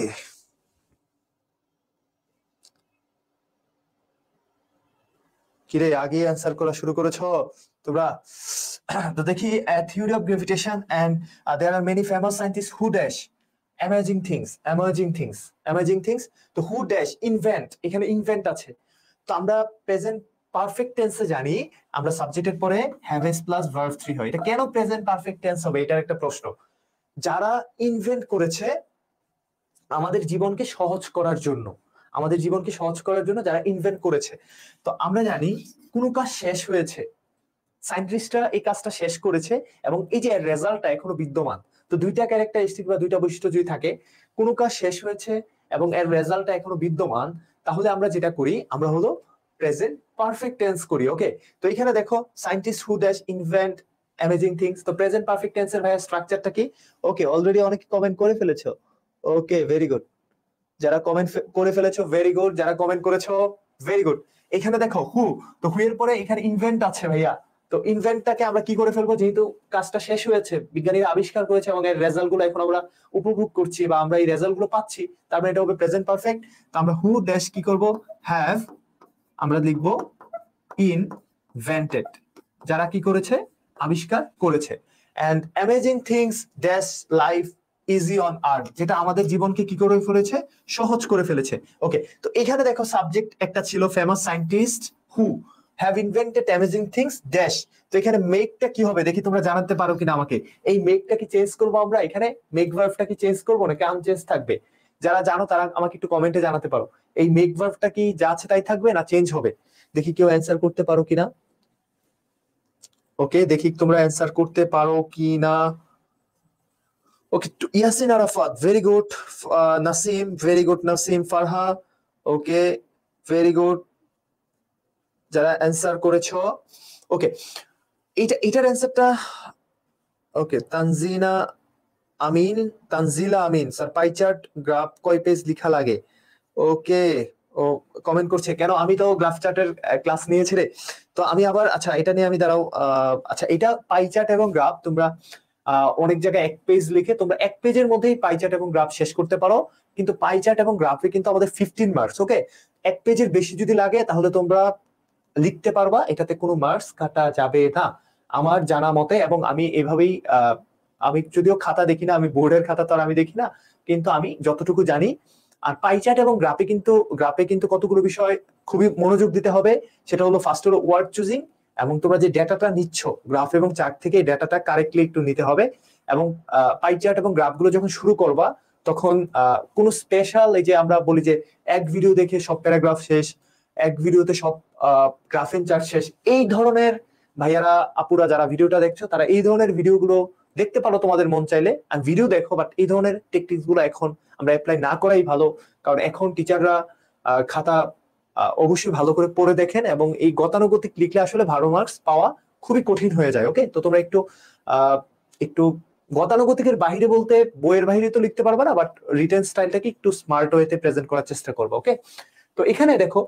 কিরে আগে অ্যান্সার করা শুরু করেছো তোমরা? তো দেখি, theory of gravitation and there are many famous scientist who dash amazing things, amazing things, amazing things. তো হু ড্যাশ ইনভেন্ট, এখানে ইনভেন্ট আছে। তো আমরা প্রেজেন্ট পারফেক্ট টেন্সে জানি আমরা সাবজেক্টের পরে হ্যাভ প্লাস ভার্ব 3 হয়। এটা কেন প্রেজেন্ট পারফেক্ট টেন্স হবে, এটার একটা প্রশ্ন। যারা ইনভেন্ট করেছে আমাদের জীবনকে সহজ করার জন্য, আমাদের জীবনকে সহজ করার জন্য যারা ইনভেন্ট করেছে, তো আমরা জানি কোনো কাজ শেষ হয়েছে, সায়েন্টিস্টরা এই কাজটা শেষ করেছে এবং এই যে রেজাল্টটা এখনো বিদ্যমান। তো দুইটা ক্যারেক্টারিস্টিক বা দুইটা বৈশিষ্ট্য যদি থাকে, কোনো কাজ শেষ হয়েছে এবং এর রেজাল্টটা এখনো বিদ্যমান, তাহলে আমরা যেটা করি আমরা হলো প্রেজেন্ট পারফেক্ট টেন্স করি। ওকে, তো এখানে দেখো scientist who dash invent amazing things. তো প্রেজেন্ট পারফেক্ট টেন্সের ভাইয়া স্ট্রাকচারটা কি? ওকে, অলরেডি অনেকে কমেন্ট করে ফেলেছো। ওকে, ভেরি গুড। যারা কমেন্ট করে ফেলেছো ভেরি গুড, যারা কমেন্ট করেছো ভেরি গুড। এখানে দেখো হু, তো হু এর পরে এখানে ইনভেন্ট আছে ভাইয়া। তো ইনভেন্টটাকে আমরা কি করে ফেলবো, যেহেতু কাজটা শেষ হয়েছে, বিজ্ঞানীরা আবিষ্কার করেছে এবং এর রেজাল্ট গুলো এখন আমরা উপভোগ করছি বা আমরা এই রেজাল্ট গুলো পাচ্ছি, তার মানে এটা হবে প্রেজেন্ট পারফেক্ট। তো আমরা হু ড্যাশ কি করব, হ্যাভ, আমরা লিখবো ইনভেন্টেড, যারা কি করেছে, আবিষ্কার করেছে। And amazing things dash life easy on earth, যেটা আমাদের জীবনকে কি করে ফেলেছে, সহজ করে ফেলেছে। ওকে, তো এখানে দেখো সাবজেক্ট একটা ছিল famous scientist who have invented amazing things dash. তো এখানে মেকটা কি হবে দেখি তোমরা জানাতে পারো কিনা আমাকে। এই মেকটা কি চেঞ্জ করবো আমরা, এখানে মেক ভার্বটা কি চেঞ্জ করবো নাকি আনচেঞ্জ থাকবে? যারা জানো তারা আমাকে একটু কমেন্টে জানাতে পারো, এই মেক ভার্বটা কি যা আছে তাই থাকবে না চেঞ্জ হবে? দেখি কেউ অ্যান্সার করতে পারো কিনা। ওকে, দেখি তোমরা অ্যান্সার করতে পারো কিনা। Okay, Yasin Arafat very good, Nasim very good, Nasim Farha okay very good, যারা অ্যান্সার করেছো। ওকে, এটার অ্যান্সারটা okay, Tanjina Amin, Tanjila Amin sir, pie chart graph কয় পেজ লেখা লাগে? ওকে, ও কমেন্ট করছে কেন, আমি তো গ্রাফ চার্টের ক্লাস নিয়েছি রে। তো আমি আবার, আচ্ছা এটা নিয়ে আমি দাঁড়াও, আচ্ছা এটা পাই চার্ট এবং গ্রাফ তোমরা অনেক জায়গায় এক পেজ লিখে তোমরা এক পেজের মধ্যেই পাই চার্ট এবং গ্রাফ শেষ করতে পারো, কিন্তু পাই চার্ট এবং গ্রাফে কিন্তু আমাদের 15 মার্কস। ওকে, এক পেজের বেশি যদি লাগে তাহলে তোমরা লিখতে পারবা, এটাতে কোনো মার্কস কাটা যাবে না আমার জানা মতে। এবং আমি এভাবেই আমি যদিও খাতা দেখি না, আমি বোর্ডের খাতা তো আর আমি দেখি না, কিন্তু আমি যতটুকু জানি। আর পাই চার্ট এবং গ্রাফে কিন্তু কতগুলো বিষয় খুবই মনোযোগ দিতে হবে। সেটা হলো ফার্স্ট হলো ওয়ার্ড চুজিং, এবং তোমরা যে ডেটাটা নিচ্ছ গ্রাফ এবং চার্ট থেকে এই ডেটাটা কারেক্টলি একটু নিতে হবে। এবং পাই চার্ট এবং গ্রাফগুলো যখন শুরু করবা তখন কোনো স্পেশাল, এই যে আমরা বলি যে এক ভিডিও দেখে সব প্যারাগ্রাফ শেষ, এক ভিডিওতে সব গ্রাফ এন্ড চার্ট শেষ, এই ধরনের ভাইয়ারা আপুরা যারা ভিডিওটা দেখছো তারা এই ধরনের ভিডিওগুলো দেখতে পারো তোমাদের মন চাইলে, আর ভিডিও দেখো, বাট এই ধরনের টেকনিক্স গুলো এখন আমরা অ্যাপ্লাই না করাই ভালো। কারণ এখন টিচাররা খাতা অবশ্যই ভালো করে পড়ে দেখেন, এবং এই গতানুগতিক লিখলে আসলে ভালো মার্কস পাওয়া খুবই কঠিন হয়ে যায়। ওকে, তো তোমরা একটু গতানুগতিকের বাইরে বলতে বইয়ের বাইরে তো লিখতে পারবে না, বাট রিটেন স্টাইলটাকে একটু স্মার্ট ওয়েতে প্রেজেন্ট করার চেষ্টা করবো। ওকে, তো এখানে দেখো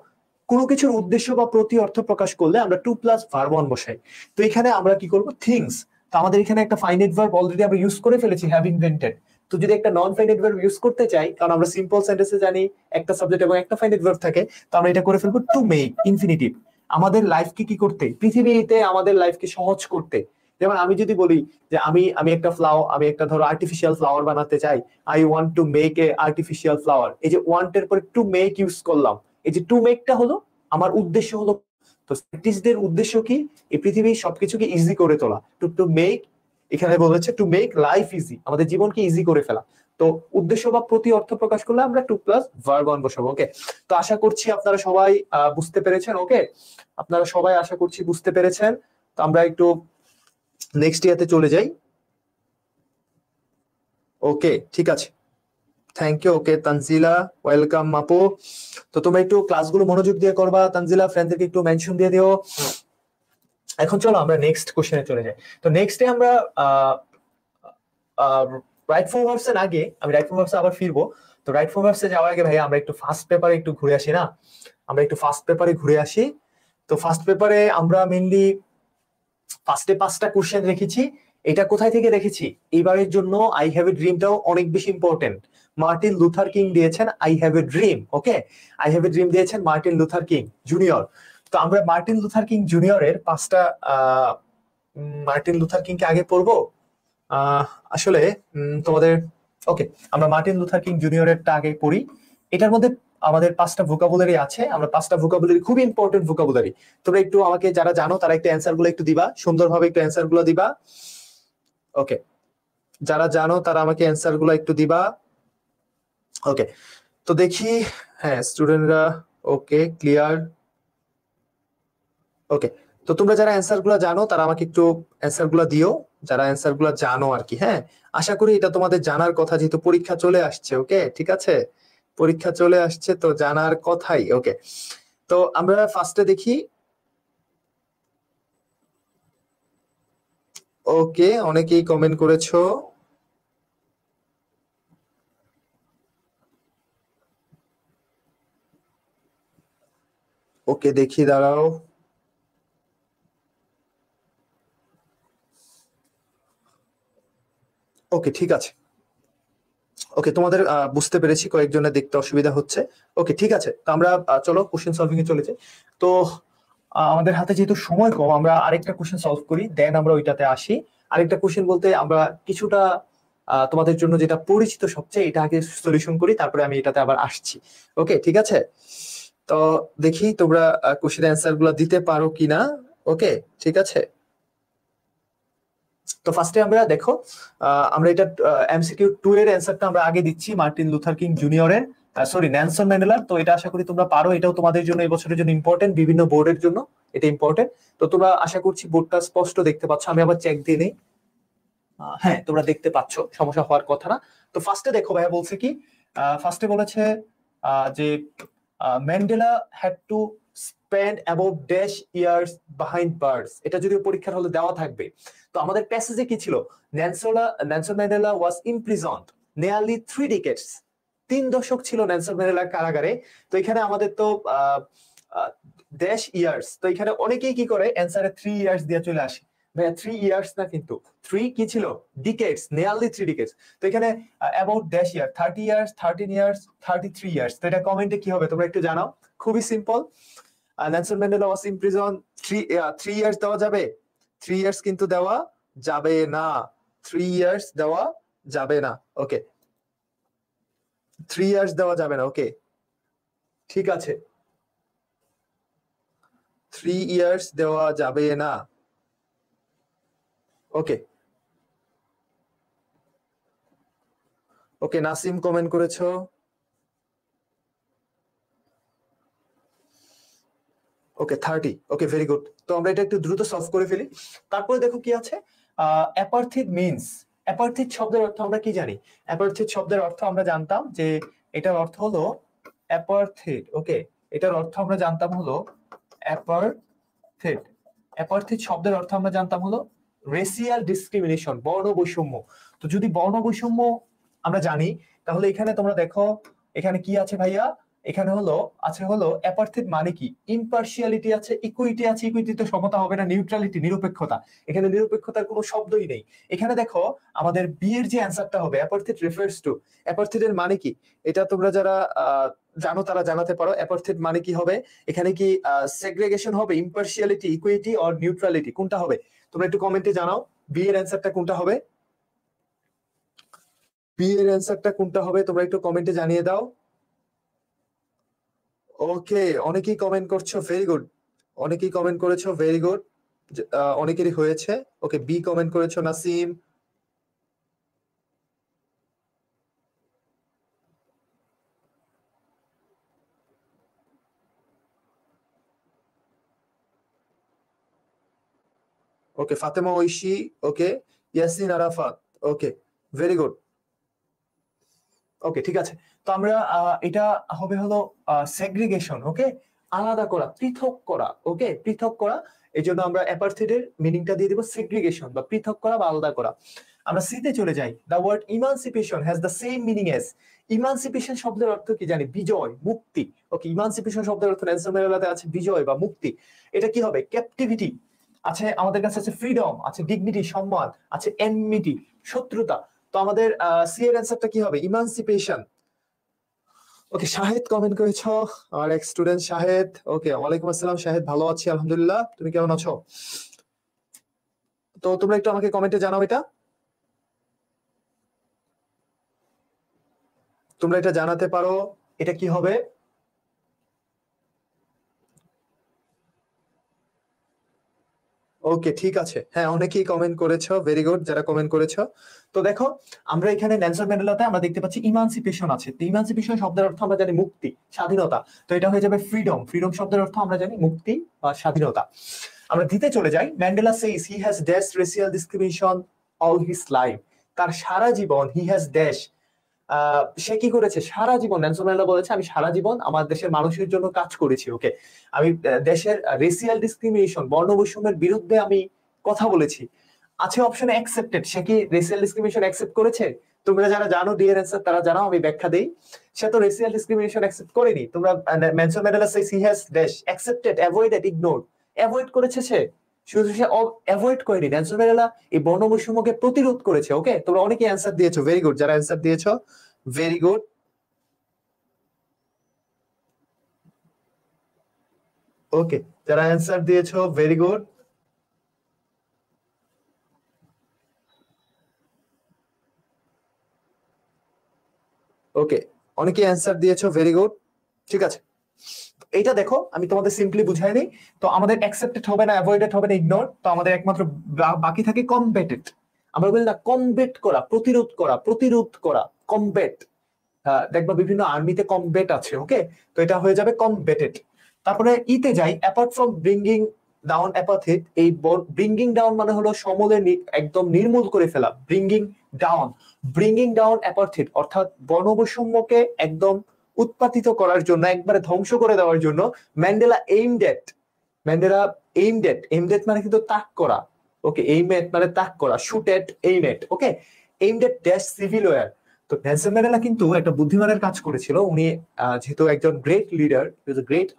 কোনো কিছুর উদ্দেশ্য বা প্রতি অর্থ প্রকাশ করলে আমরা টু প্লাস ভার্ব ওয়ান বসাই। তো এখানে আমরা কি করবো, থিংস। তো আমাদের এখানে একটা ফাইনাইট ভার্ব অলরেডি আমরা ইউজ করে ফেলেছি, হ্যাভ ইনভেন্টেড। তো যদি একটা নন ফাইনাইট ভার্ব ইউজ করতে চাই, কারণ আমরা সিম্পল সেন্টেন্সে জানি একটা সাবজেক্ট এবং একটা ফাইনাইট ভার্ব থাকে, তো আমরা এটা করে ফেলবো টু মেক ইনফিনিটিভ। আমাদের লাইফকে কি করতে, পৃথিবীতে আমাদের লাইফকে সহজ করতে। যেমন আমি যদি বলি যে আমি একটা আমি একটা ধরো আর্টিফিশিয়াল ফ্লাওয়ার বানাতে চাই, I want to make a artificial flower, এই যে ওয়ান্টের পরে টু মেক ইউজ করলাম, এই যে টু মেকটা হলো আমার উদ্দেশ্য হলো তো সায়েন্টিস্টদের উদ্দেশ্য কি? এই পৃথিবীর সবকিছুকে ইজি করে তোলা, টু মেক, এখানে বলেছে টু মেক লাইফ ইজি, আমাদের জীবনকে ইজি করে ফেলা। তো উদ্দেশ্য বা প্রতি অর্থ প্রকাশ করলে আমরা টু প্লাস ভার্ব অন বসাবো। ওকে, তো আশা করছি আপনারা সবাই বুঝতে পেরেছেন। ওকে, আপনারা সবাই আশা করছি বুঝতে পেরেছেন। তো আমরা একটু নেক্সট ইয়াতে চলে যাই। ওকে, ঠিক আছে, thank you. Okay Tanzila, welcome আপু। তো তোমরা একটু ক্লাসগুলো মনোযোগ দিয়ে করবা। তানজিলা, ফ্রেন্ডদেরকে একটু মেনশন দিয়ে দিও। এখন চলো আমরা নেক্সট কোশ্চেনে চলে যাই। তো নেক্সটে আমরা রাইট ফর্ম ভার্বস এর আগে, আমি রাইট ফর্ম ভার্বস আবার ফিরবো। তো রাইট ফর্ম ভার্বস এ যাওয়ার আগে ভাই আমরা একটু ফার্স্ট পেপারে একটু ঘুরে আসি না? আমরা একটু ফার্স্ট পেপারে ঘুরে আসি। তো ফার্স্ট পেপারে আমরা মেইনলি ফার্স্টে 5টা কোশ্চেন রেখেছি। এটা কোথায় থেকে রেখেছি? এবারের জন্য আই হ্যাভ এ ড্রিমটাও অনেক বেশি ইম্পর্টেন্ট। মার্টিন লুথার কিং দিয়েছেন I have a dream. Okay, I have a dream দিয়েছেন মার্টিন লুথার কিং জুনিয়র। তো আমরা মার্টিন লুথার কিং জুনিয়রের 5টা মার্টিন লুথার কিং কে আগে পড়বো। আসলে তোমাদের ওকে, আমরা মার্টিন লুথার কিং জুনিয়রেরটা আগে পড়ি। এটার মধ্যে আমাদের 5টা ভোকাবুলারি আছে। আমরা 5টা ভোকাবুলারি, খুবই ইম্পর্টেন্ট ভোকাবুলারি। তোমরা একটু আমাকে যারা জানো তারা একটু অ্যান্সার গুলো একটু দিবা, সুন্দরভাবে একটু অ্যান্সার গুলো দিবা। ওকে, যারা জানো তারা আমাকে অ্যান্সার গুলো একটু দিবা। ওকে, তো দেখি। হ্যাঁ, স্টুডেন্টরা ওকে, ক্লিয়ার। ওকে, তো তোমরা যারা অ্যান্সার গুলো জানো তারা আমাকে একটু অ্যান্সার গুলো দিও, যারা অ্যান্সার গুলো জানো আর কি। হ্যাঁ, আশা করি এটা তোমাদের জানার কথা, যেহেতু পরীক্ষা চলে আসছে। ওকে, ঠিক আছে, পরীক্ষা চলে আসছে তো জানার কথাই। ওকে, তো আমরা ফার্স্টে দেখি। ওকে, অনেকেই কমেন্ট করেছো। ওকে, দেখি, দাঁড়াও। ওকে, ঠিক আছে। ওকে, তোমাদের বুঝতে পেরেছি, কয়েকজনের দেখতে অসুবিধা হচ্ছে। ওকে, ঠিক আছে, তো আমরা চলো কোশ্চেন সলভিং এ চলে যাই। তো আমাদের হাতে যেহেতু সময় কম, আমরা আরেকটা কোশ্চেন সলভ করি, দেন আমরা ওইটাতে আসি। আরেকটা কোশ্চেন বলতে আমরা কিছুটা তোমাদের জন্য যেটা পরিচিত সবচেয়ে, এটা আগে সলিউশন করি, তারপরে আমি এটাতে আবার আসছি। ওকে, ঠিক আছে। তো দেখি তোমরা কোশ্চেন অ্যান্সার গুলো দিতে পারো কিনা। ওকে, ঠিক আছে। তো ফার্স্টে আমরা দেখো, আমরা এটা এমসিকিউ 2 এর অ্যান্সারটা আমরা আগে দিচ্ছি, মার্টিন লুথার কিং জুনিয়রের, সরি নেলসন ম্যান্ডেলার। তো এটা আশা করি তোমরা পারো, এটাও তোমাদের জন্য এই বছরের জন্য ইম্পর্টেন্ট, বিভিন্ন বোর্ডের জন্য এটা ইম্পর্টেন্ট। তো তোমরা আশা করছি বোর্ডটা স্পষ্ট দেখতে পাচ্ছ, আমি আবার চেক দিয়ে নেই। হ্যাঁ, তোমরা দেখতে পাচ্ছ, সমস্যা হওয়ার কথা না। তো ফার্স্টে দেখো ভাইয়া বলছে কি, ফার্স্টে বলেছে যে Mandela had to spend about dash years behind bars. এটা যদিও পরীক্ষার হলে দেওয়া থাকবে। তো আমাদের প্যাসেজে কি ছিল? নেলসন ম্যান্ডেলা ওয়াজ ইমপ্রিজন্ড নিয়ারলি 3 decades। 3 দশক ছিল নেলসন ম্যান্ডেলা কারাগারে। তো এখানে আমাদের তো ড্যাশ ইয়ার্স, তো এখানে অনেকেই কি করে অ্যান্সারে 3 ইয়ার্স দিয়ে চলে আসে। ভাইয়া 3 ইয়ার্স না, কিন্তু 3 কি ছিল? ডিকেডস, নিয়ারলি 3 decades। তো এখানে about dash year, 30 years, 13 years, 33 years. তো এটা কমেন্টে কি হবে তোমরা একটু জানাও। খুবই simple. Nelson Mandela was in prison, three years দেওয়া যাবে? 3 ইয়ার্স কিন্তু দেওয়া যাবে না, 3 ইয়ার্স দেওয়া যাবে না। ওকে, 3 ইয়ার্স দেওয়া যাবে না। ওকে, ঠিক আছে, 3 ইয়ার্স দেওয়া যাবে না। ওকে, ওকে, নাসিম কমেন্ট করেছো। ওকে, 30। ওকে, ভেরি গুড। তো আমরা এটা একটু দ্রুত সলভ করে ফেলি। তারপরে দেখো কি আছে, অ্যাপার্থিড মিন্স, অ্যাপার্থিড শব্দের অর্থ আমরা কি জানি? অ্যাপার্থিড শব্দের অর্থ আমরা জানতাম যে এটার অর্থ হলো অ্যাপার্থিড। ওকে, এটার অর্থ আমরা জানতাম হলো অ্যাপার্থিড। অ্যাপার্থিড শব্দের অর্থ আমরা জানতাম হলো রেসিয়াল ডিসক্রিমিনেশন, বর্ণ বৈষম্য। তো যদি বর্ণ বৈষম্য আমরা জানি, তাহলে এখানে তোমরা দেখো এখানে কি আছে ভাইয়া, এখানে হলো অ্যাপার্থিড মানে কি? ইম্পার্শিয়ালিটি আছে, ইকুইটি আছে, ইকুইটি তো সমতা হবে না, নিউট্রালিটি, নিরপেক্ষতা। এখানে নিরপেক্ষতার কোনো শব্দই নেই। এখানে দেখো আমাদের বি এর যে অ্যান্সারটা হবে, অ্যাপার্থিড রেফার্স টু, অ্যাপার্থিড এর মানে কি? এটা তোমরা যারা জানো তারা জানাতে পারো, অ্যাপার্থিড মানে কি হবে? এখানে কি সেগ্রেগেশন হবে, ইম্পার্শিয়ালিটি, ইকুইটি অর নিউট্রালিটি, কোনটা হবে? তোমরা একটু কমেন্টে জানাও বি এর অ্যান্সারটা কোনটা হবে। বি এর অ্যান্সারটা কোনটা হবে তোমরা একটু কমেন্টে জানিয়ে দাও। ওকে, অনেকেই কমেন্ট করছো, ভেরি গুড। অনেকেই কমেন্ট করেছো, ভেরি গুড। অনেকেরই হয়েছে। ওকে, বি কমেন্ট করেছো নাসিম। ওকে, ফাতেমা ঐশী। ওকে, ইয়াসিন আরাফাত। ওকে, ভেরি গুড। ওকে, ঠিক আছে। তো আমরা এটা হবে হলো সেগ্রিগেশন। ওকে, আলাদা করা, পৃথক করা। ওকে, পৃথক করা। এই জন্য আমরা অ্যাপার্থিডের মিনিংটা দিয়ে দিব সেগ্রিগেশন বা পৃথক করা বা আলাদা করা। আমরা সিতে চলে যাই। The word emancipation has the same meaning as. Emancipation শব্দের অর্থ কি জানি? বিজয়, মুক্তি। ওকে, ইমানসিপেশন শব্দের অর্থ নেলসন ম্যান্ডেলাতে আছে বিজয় বা মুক্তি। এটা কি হবে? ক্যাপটিভিটি আছে, আমাদের কাছে আছে ফ্রিডম, আছে ডিগনিটি, সম্মান, আছে এনমিটি, শত্রুতা। তো আমাদের সি এর অ্যান্সারটা কি হবে? ইমানসিপেশন। ওকে, শাহেদ কমেন্ট করেছো, আমার এক স্টুডেন্ট শাহেদ। ওকে, ওয়ালাইকুম আসসালাম শাহেদ, ভালো আছি আলহামদুলিল্লাহ, তুমি কেমন আছো? তো তোমরা একটু আমাকে কমেন্টে জানাও এটা। তোমরা এটা জানাতে পারো, এটা কি হবে? ওকে, ঠিক আছে। হ্যাঁ, অনেকেই কমেন্ট করেছো, ভেরি গুড যারা কমেন্ট করেছো। তো দেখো, আমরা এখানে নেলসন ম্যান্ডেলাতে আমরা দেখতে পাচ্ছি ইমানসিপেশন আছে। তো ইমানসিপেশন শব্দের অর্থ আমরা জানি মুক্তি, স্বাধীনতা। তো এটা হয়ে যাবে ফ্রিডম। ফ্রিডম শব্দের অর্থ আমরা জানি মুক্তি বা স্বাধীনতা। আমরা দিতে চলে যাই। Mandela says he has dash racial discrimination all his life. তার সারা জীবন হি হ্যাজ ড্যাশ, সে কি করেছে সারা জীবন? নেলসন ম্যান্ডেলা বলেছে, আমি সারা জীবন আমার দেশের মানুষের জন্য কাজ করেছি। ওকে, আমি দেশের রেসিয়াল ডিসক্রিমিনেশন, বর্ণ বৈষম্যের বিরুদ্ধে আমি কথা বলেছি। আছে অপশনে অ্যাকসেপ্টেড। সে কি রেসিয়াল ডিসক্রিমিনেশন অ্যাকসেপ্ট করেছে? তোমরা যারা জানো ডিয়ার অ্যান্সার তারা জানাও, আমি ব্যাখ্যা দেই। সে তো রেসিয়াল ডিসক্রিমিনেশন অ্যাকসেপ্ট করেনি। তোমরা Nelson Mandela says he has dash accepted, avoided, ignored. Avoid করেছে সে, শুধু সে অ্যাভয়েড করেনি। নেলসন ম্যান্ডেলা এই বর্ণ বৈষম্যকে প্রতিরোধ করেছে। ওকে, তোমরা অনেকে অ্যান্সার দিয়েছো, ভেরি গুড যারা অ্যান্সার দিয়েছো, ভেরি গুড। ওকে, যারা অ্যান্সার দিয়েছো, ভেরি গুড। ওকে, অনেকে অ্যান্সার দিয়েছো, ভেরি গুড। ঠিক আছে, এইটা দেখো আমি তোমাদের সিম্পলি বুঝাই দিই। তো আমাদের অ্যাকসেপ্টেড হবে না, অ্যাভয়েডেড হবে না, ইগনোর। তো আমাদের একমাত্র বাকি থাকে কমবেটেড। আমরা বলি না কমবেট করা, প্রতিরোধ করা, প্রতিরোধ করা, কমবেট। দেখবা বিভিন্ন আর্মিতে কমবেট আছে। ওকে, তো এটা হয়ে যাবে কমবেটেড। তারপরে ইতে যাই। অ্যাপার্ট ফ্রম ব্রিঙ্গিং ডাউন অ্যাপাথিড, এই ব্রিঙ্গিং ডাউন মানে হলো সমলে একদম নির্মূল করে ফেলা। ব্রিঙ্গিং ডাউন, ব্রিঙ্গিং ডাউন অ্যাপাথিড অর্থাৎ বর্ণবৈষম্যকে একদম উৎপাটিত করার জন্য, একবারে ধ্বংস করে দেওয়ার জন্য ম্যান্ডেলা এইমড এট, ম্যান্ডেলা এইমড এট মানে কিন্তু তাক করা। ওকে, এইম এট মানে তাক করা, শুট এট, এইম এট। ওকে, এইমড এট ড্যাশ সিভিল ওয়্যার। তো নেলসন ম্যান্ডেলা কিন্তু একটা বুদ্ধিমানের কাজ করেছিল। উনি যেহেতু একজন great leader, great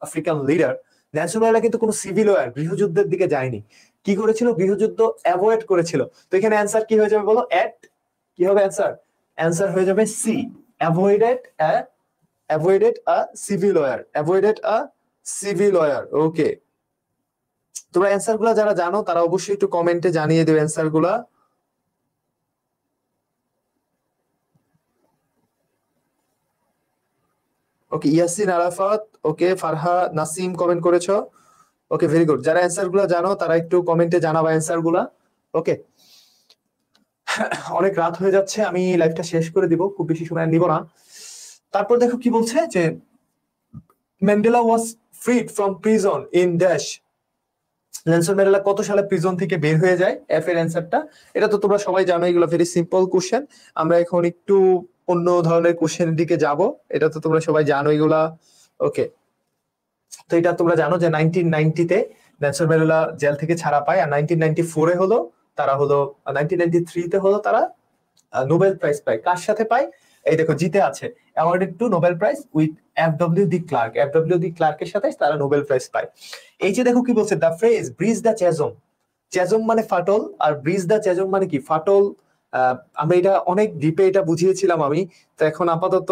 African leader, Nelson Mandela কিন্তু কোনো সিভিল ওয়্যার, গৃহযুদ্ধের দিকে যায়নি। কি করেছিল? গৃহযুদ্ধ অ্যাভয়েড করেছিল। তো এখানে অ্যান্সার কি হয়ে যাবে বলো? এট কি হবে অ্যান্সার? অ্যান্সার হয়ে যাবে সি, অ্যাভয়েডেড, অ্যাভয়েডেড আ সিভিল ওয়্যার, অ্যাভয়েডেড আ সিভিল ওয়্যার। ওকে, তোমরা অ্যান্সার গুলা যারা জানো তারা অবশ্যই একটু কমেন্টে জানিয়ে দেবে অ্যান্সার গুলা। ওকে, ইয়াসিন আরাফাত। ওকে, ফারহা নাসিম কমেন্ট করেছো। ওকে, ভেরি গুড। যারা অ্যান্সার গুলা জানো তারা একটু কমেন্টে জানাবা অ্যান্সার গুলা। ওকে, অনেক রাত হয়ে যাচ্ছে, আমি লাইভটা শেষ করে দিব, খুব বেশি সময় আর নিব না। তারপর দেখো কি বলছে যে Mandela was ফ্রিড from prison in dash. Nelson Mandela কত সালে প্রিজন থেকে বের হয়ে যায়? এফ এর অ্যান্সারটা। এটা তো তোমরা সবাই জানো, এগুলো ভেরি সিম্পল কোশ্চেন। আমরা এখন একটু অন্য ধরনের কোশ্চেনের দিকে যাব। এটা তো তোমরা সবাই জানো এগুলা। ওকে, তো এটা তোমরা জানো যে 1990-তে নেলসন ম্যান্ডেলা জেল থেকে ছাড়া পায়, আর 1994-এ হলো তারা হলো, 1993-তে হলো তারা নোবেল প্রাইজ পায়। কার সাথে পায়? এই দেখো জিতে আছে, awarded to Nobel prize with F W D Clark. F W D ক্লার্কের সাথে তারা নোবেল প্রাইজ পায়। এই যে দেখো কি বলছে, দ্য ফ্রেজ ব্রিজ দ্য চ্যাজম। চ্যাজম মানে ফাটল, আর ব্রিজ দ্য চ্যাজম মানে কি? ফাটল। আমরা এটা অনেক ডিপে এটা বুঝিয়েছিলাম আমি। তো এখন আপাতত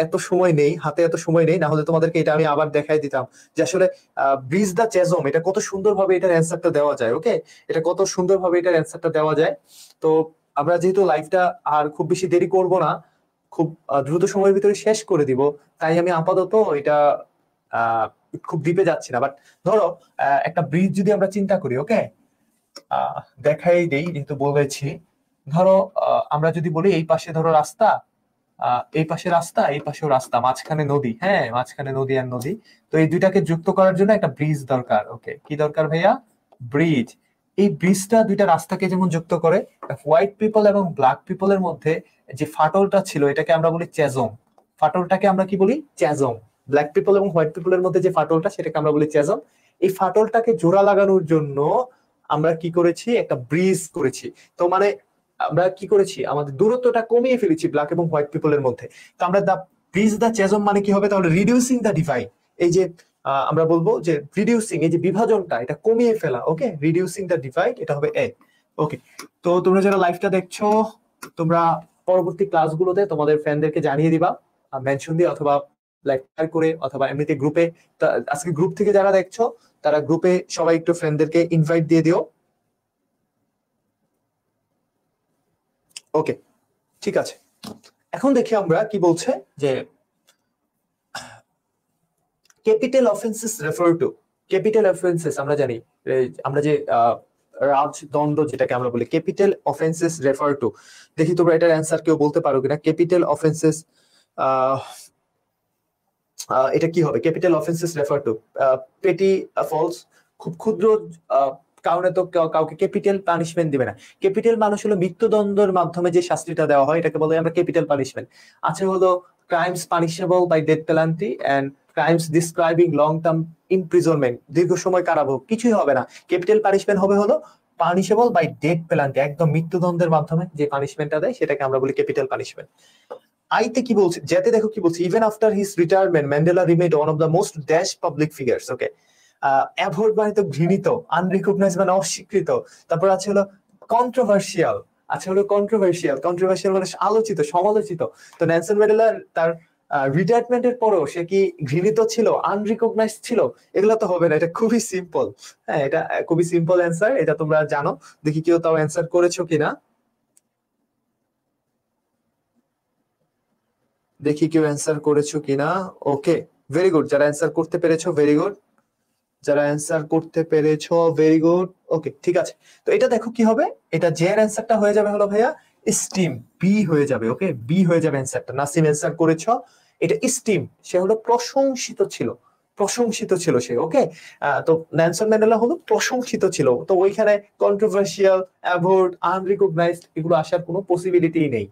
এত সময় নেই হাতে, এত সময় নেই, না হলে তোমাদেরকে এটা আমি আবার দেখাই দিতাম যে আসলে ব্রিজ দ্য চ্যাজম এটা কত সুন্দরভাবে এটার অ্যান্সারটা দেওয়া যায়। ওকে, এটা কত সুন্দরভাবে এটার অ্যান্সারটা দেওয়া যায়। তো আমরা যেহেতু লাইভটা আর খুব বেশি দেরি করব না, খুব দ্রুত সময়ের ভিতরে শেষ করে দিব, তাই আমি আপাতত এটা খুব ডিপে যাচ্ছি না, বাট ধরো একটা ব্রিজ যদি আমরা চিন্তা করি, ওকে, দেখাই দেই যেহেতু বলেছি। ধরো আমরা যদি বলি এই পাশে ধরো রাস্তা, এই পাশে রাস্তা, এই পাশেও রাস্তা, মাঝখানে নদী, হ্যাঁ মাঝখানে নদী আর নদী। তো এই দুইটাকে যুক্ত করার জন্য একটা ব্রিজ দরকার। ওকে, কি দরকার ভাইয়া? ব্রিজ। এই ব্রিজটা দুইটা রাস্তাকে যেমন যুক্ত করে, হোয়াইট পিপল এবং ব্ল্যাক পিপলের মধ্যে যে ফাটলটা ছিল এটাকে আমরা বলি চ্যাজম। ফাটলটাকে আমরা কি বলি? চ্যাজম। ব্ল্যাক পিপল এবং হোয়াইট পিপলের মধ্যে যে ফাটলটা সেটাকে আমরা বলি চ্যাজম। এই ফাটলটাকে জোড়া লাগানোর জন্য আমরা কি করেছি? একটা ব্রিজ করেছি। তো মানে আমরা কি করেছি? আমাদের দূরত্বটা কমিয়ে ফেলেছি ব্ল্যাক এবং হোয়াইট পিপলের মধ্যে। তো আমরা দা ব্রিজ দা চ্যাজম মানে কি হবে তাহলে? রিডিউসিং দা ডিভাইড। এই যে আমরা বলবো যে রিডিউসিং, এই যে বিভাজনটা এটা কমিয়ে ফেলা। ওকে, রিডিউসিং দা ডিভাইড, এটা হবে এ। ওকে, তো তোমরা যারা লাইভটা দেখছো তোমরা পরবর্তী ক্লাসগুলোতে তোমাদের ফ্রেন্ডদেরকে জানিয়ে দিবা মেনশন দিয়ে, অথবা লাইভ করে, অথবা এমনিতে গ্রুপে। আজকে গ্রুপ থেকে যারা দেখছো তারা গ্রুপে সবাই একটু ফ্রেন্ডদেরকে ইনভাইট দিয়ে দিও। ওকে, ঠিক আছে। এখন দেখি আমরা কি বলছে যে capital offences refer to. Capital offences আমরা জানি, আমরা যে রাজদণ্ড যেটাকে আমরা বলি, ক্যাপিটাল অফেন্সেস রেফার টু। দেখি তোমরা এটার অ্যান্সার কেউ বলতে পারো কিনা। ক্যাপিটাল অফেন্সেস এটা কি হবে? ক্যাপিটাল অফেন্সেস রেফার টু পেটি ফলস, খুব ক্ষুদ্র কারণে তো কাউকে ক্যাপিটাল পানিশমেন্ট দিবে না। ক্যাপিটাল মানুষ হলো মৃত্যুদণ্ডের মাধ্যমে যে শাস্তিটা দেওয়া হয় এটাকে বলে আমরা ক্যাপিটাল পানিশমেন্ট। আছে হলো crimes punishable by death penalty and crimes describing long term imprisonment, দীর্ঘ সময় কারাভোগ, কিছুই হবে না। ক্যাপিটাল পানিশমেন্ট হবে হলো পানিশেবল বাই ডেথ পেনাল্টি, একদম মৃত্যুদণ্ডের মাধ্যমে যে পানিশমেন্টটা দেয় সেটাকে আমরা বলি ক্যাপিটাল পানিশমেন্ট। আইতে কি বলছে? যেতে দেখো কি বলছে, even after his retirement Mandela remained one of the most dash public figures. Okay, avoid মানে তো ঘৃণিত, আনরিকগনাইজ মানে অস্বীকৃত, তারপর আছে হলো কন্ট্রোভার্সিয়াল। আচ্ছা হলো কন্ট্রোভার্সিয়াল, কন্ট্রোভার্সিয়াল মানে আলোচিত, সমালোচিত। তো নেলসন ম্যান্ডেলা তার রিটায়ারমেন্টের পরেও সে কি ঘৃণিত ছিল, আনরিকগনাইজ ছিল? এগুলো তো হবে না, এটা খুবই সিম্পল। হ্যাঁ, এটা খুবই সিম্পল অ্যান্সার, এটা তোমরা জানো। দেখি কেউ তাও অ্যান্সার করেছো কিনা, দেখি কেউ অ্যান্সার করেছো কিনা। ওকে, ভেরি গুড, যারা অ্যান্সার করতে পেরেছো ভেরি গুড, যারা অ্যান্সার করতে পেরেছো ভেরি গুড। ওকে, ঠিক আছে। তো এটা দেখো কি হবে, এটা যে অ্যান্সারটা হয়ে যাবে হলো ভাইয়া স্টিম, বি হয়ে যাবে। ওকে, বি হয়ে যাবে অ্যান্সারটা। নাসিম অ্যান্সার করেছো, এটা স্টিম, সে হলো প্রশংসিত ছিল, প্রশংসিত ছিল সে। ওকে, তো নেলসন ম্যান্ডেলা হলো প্রশংসিত ছিল, তো ওইখানে কন্ট্রোভার্সিয়াল, অ্যাভয়েড, আনরিকগনাইজড এগুলো আসার কোনো পসিবিলিটি নেই।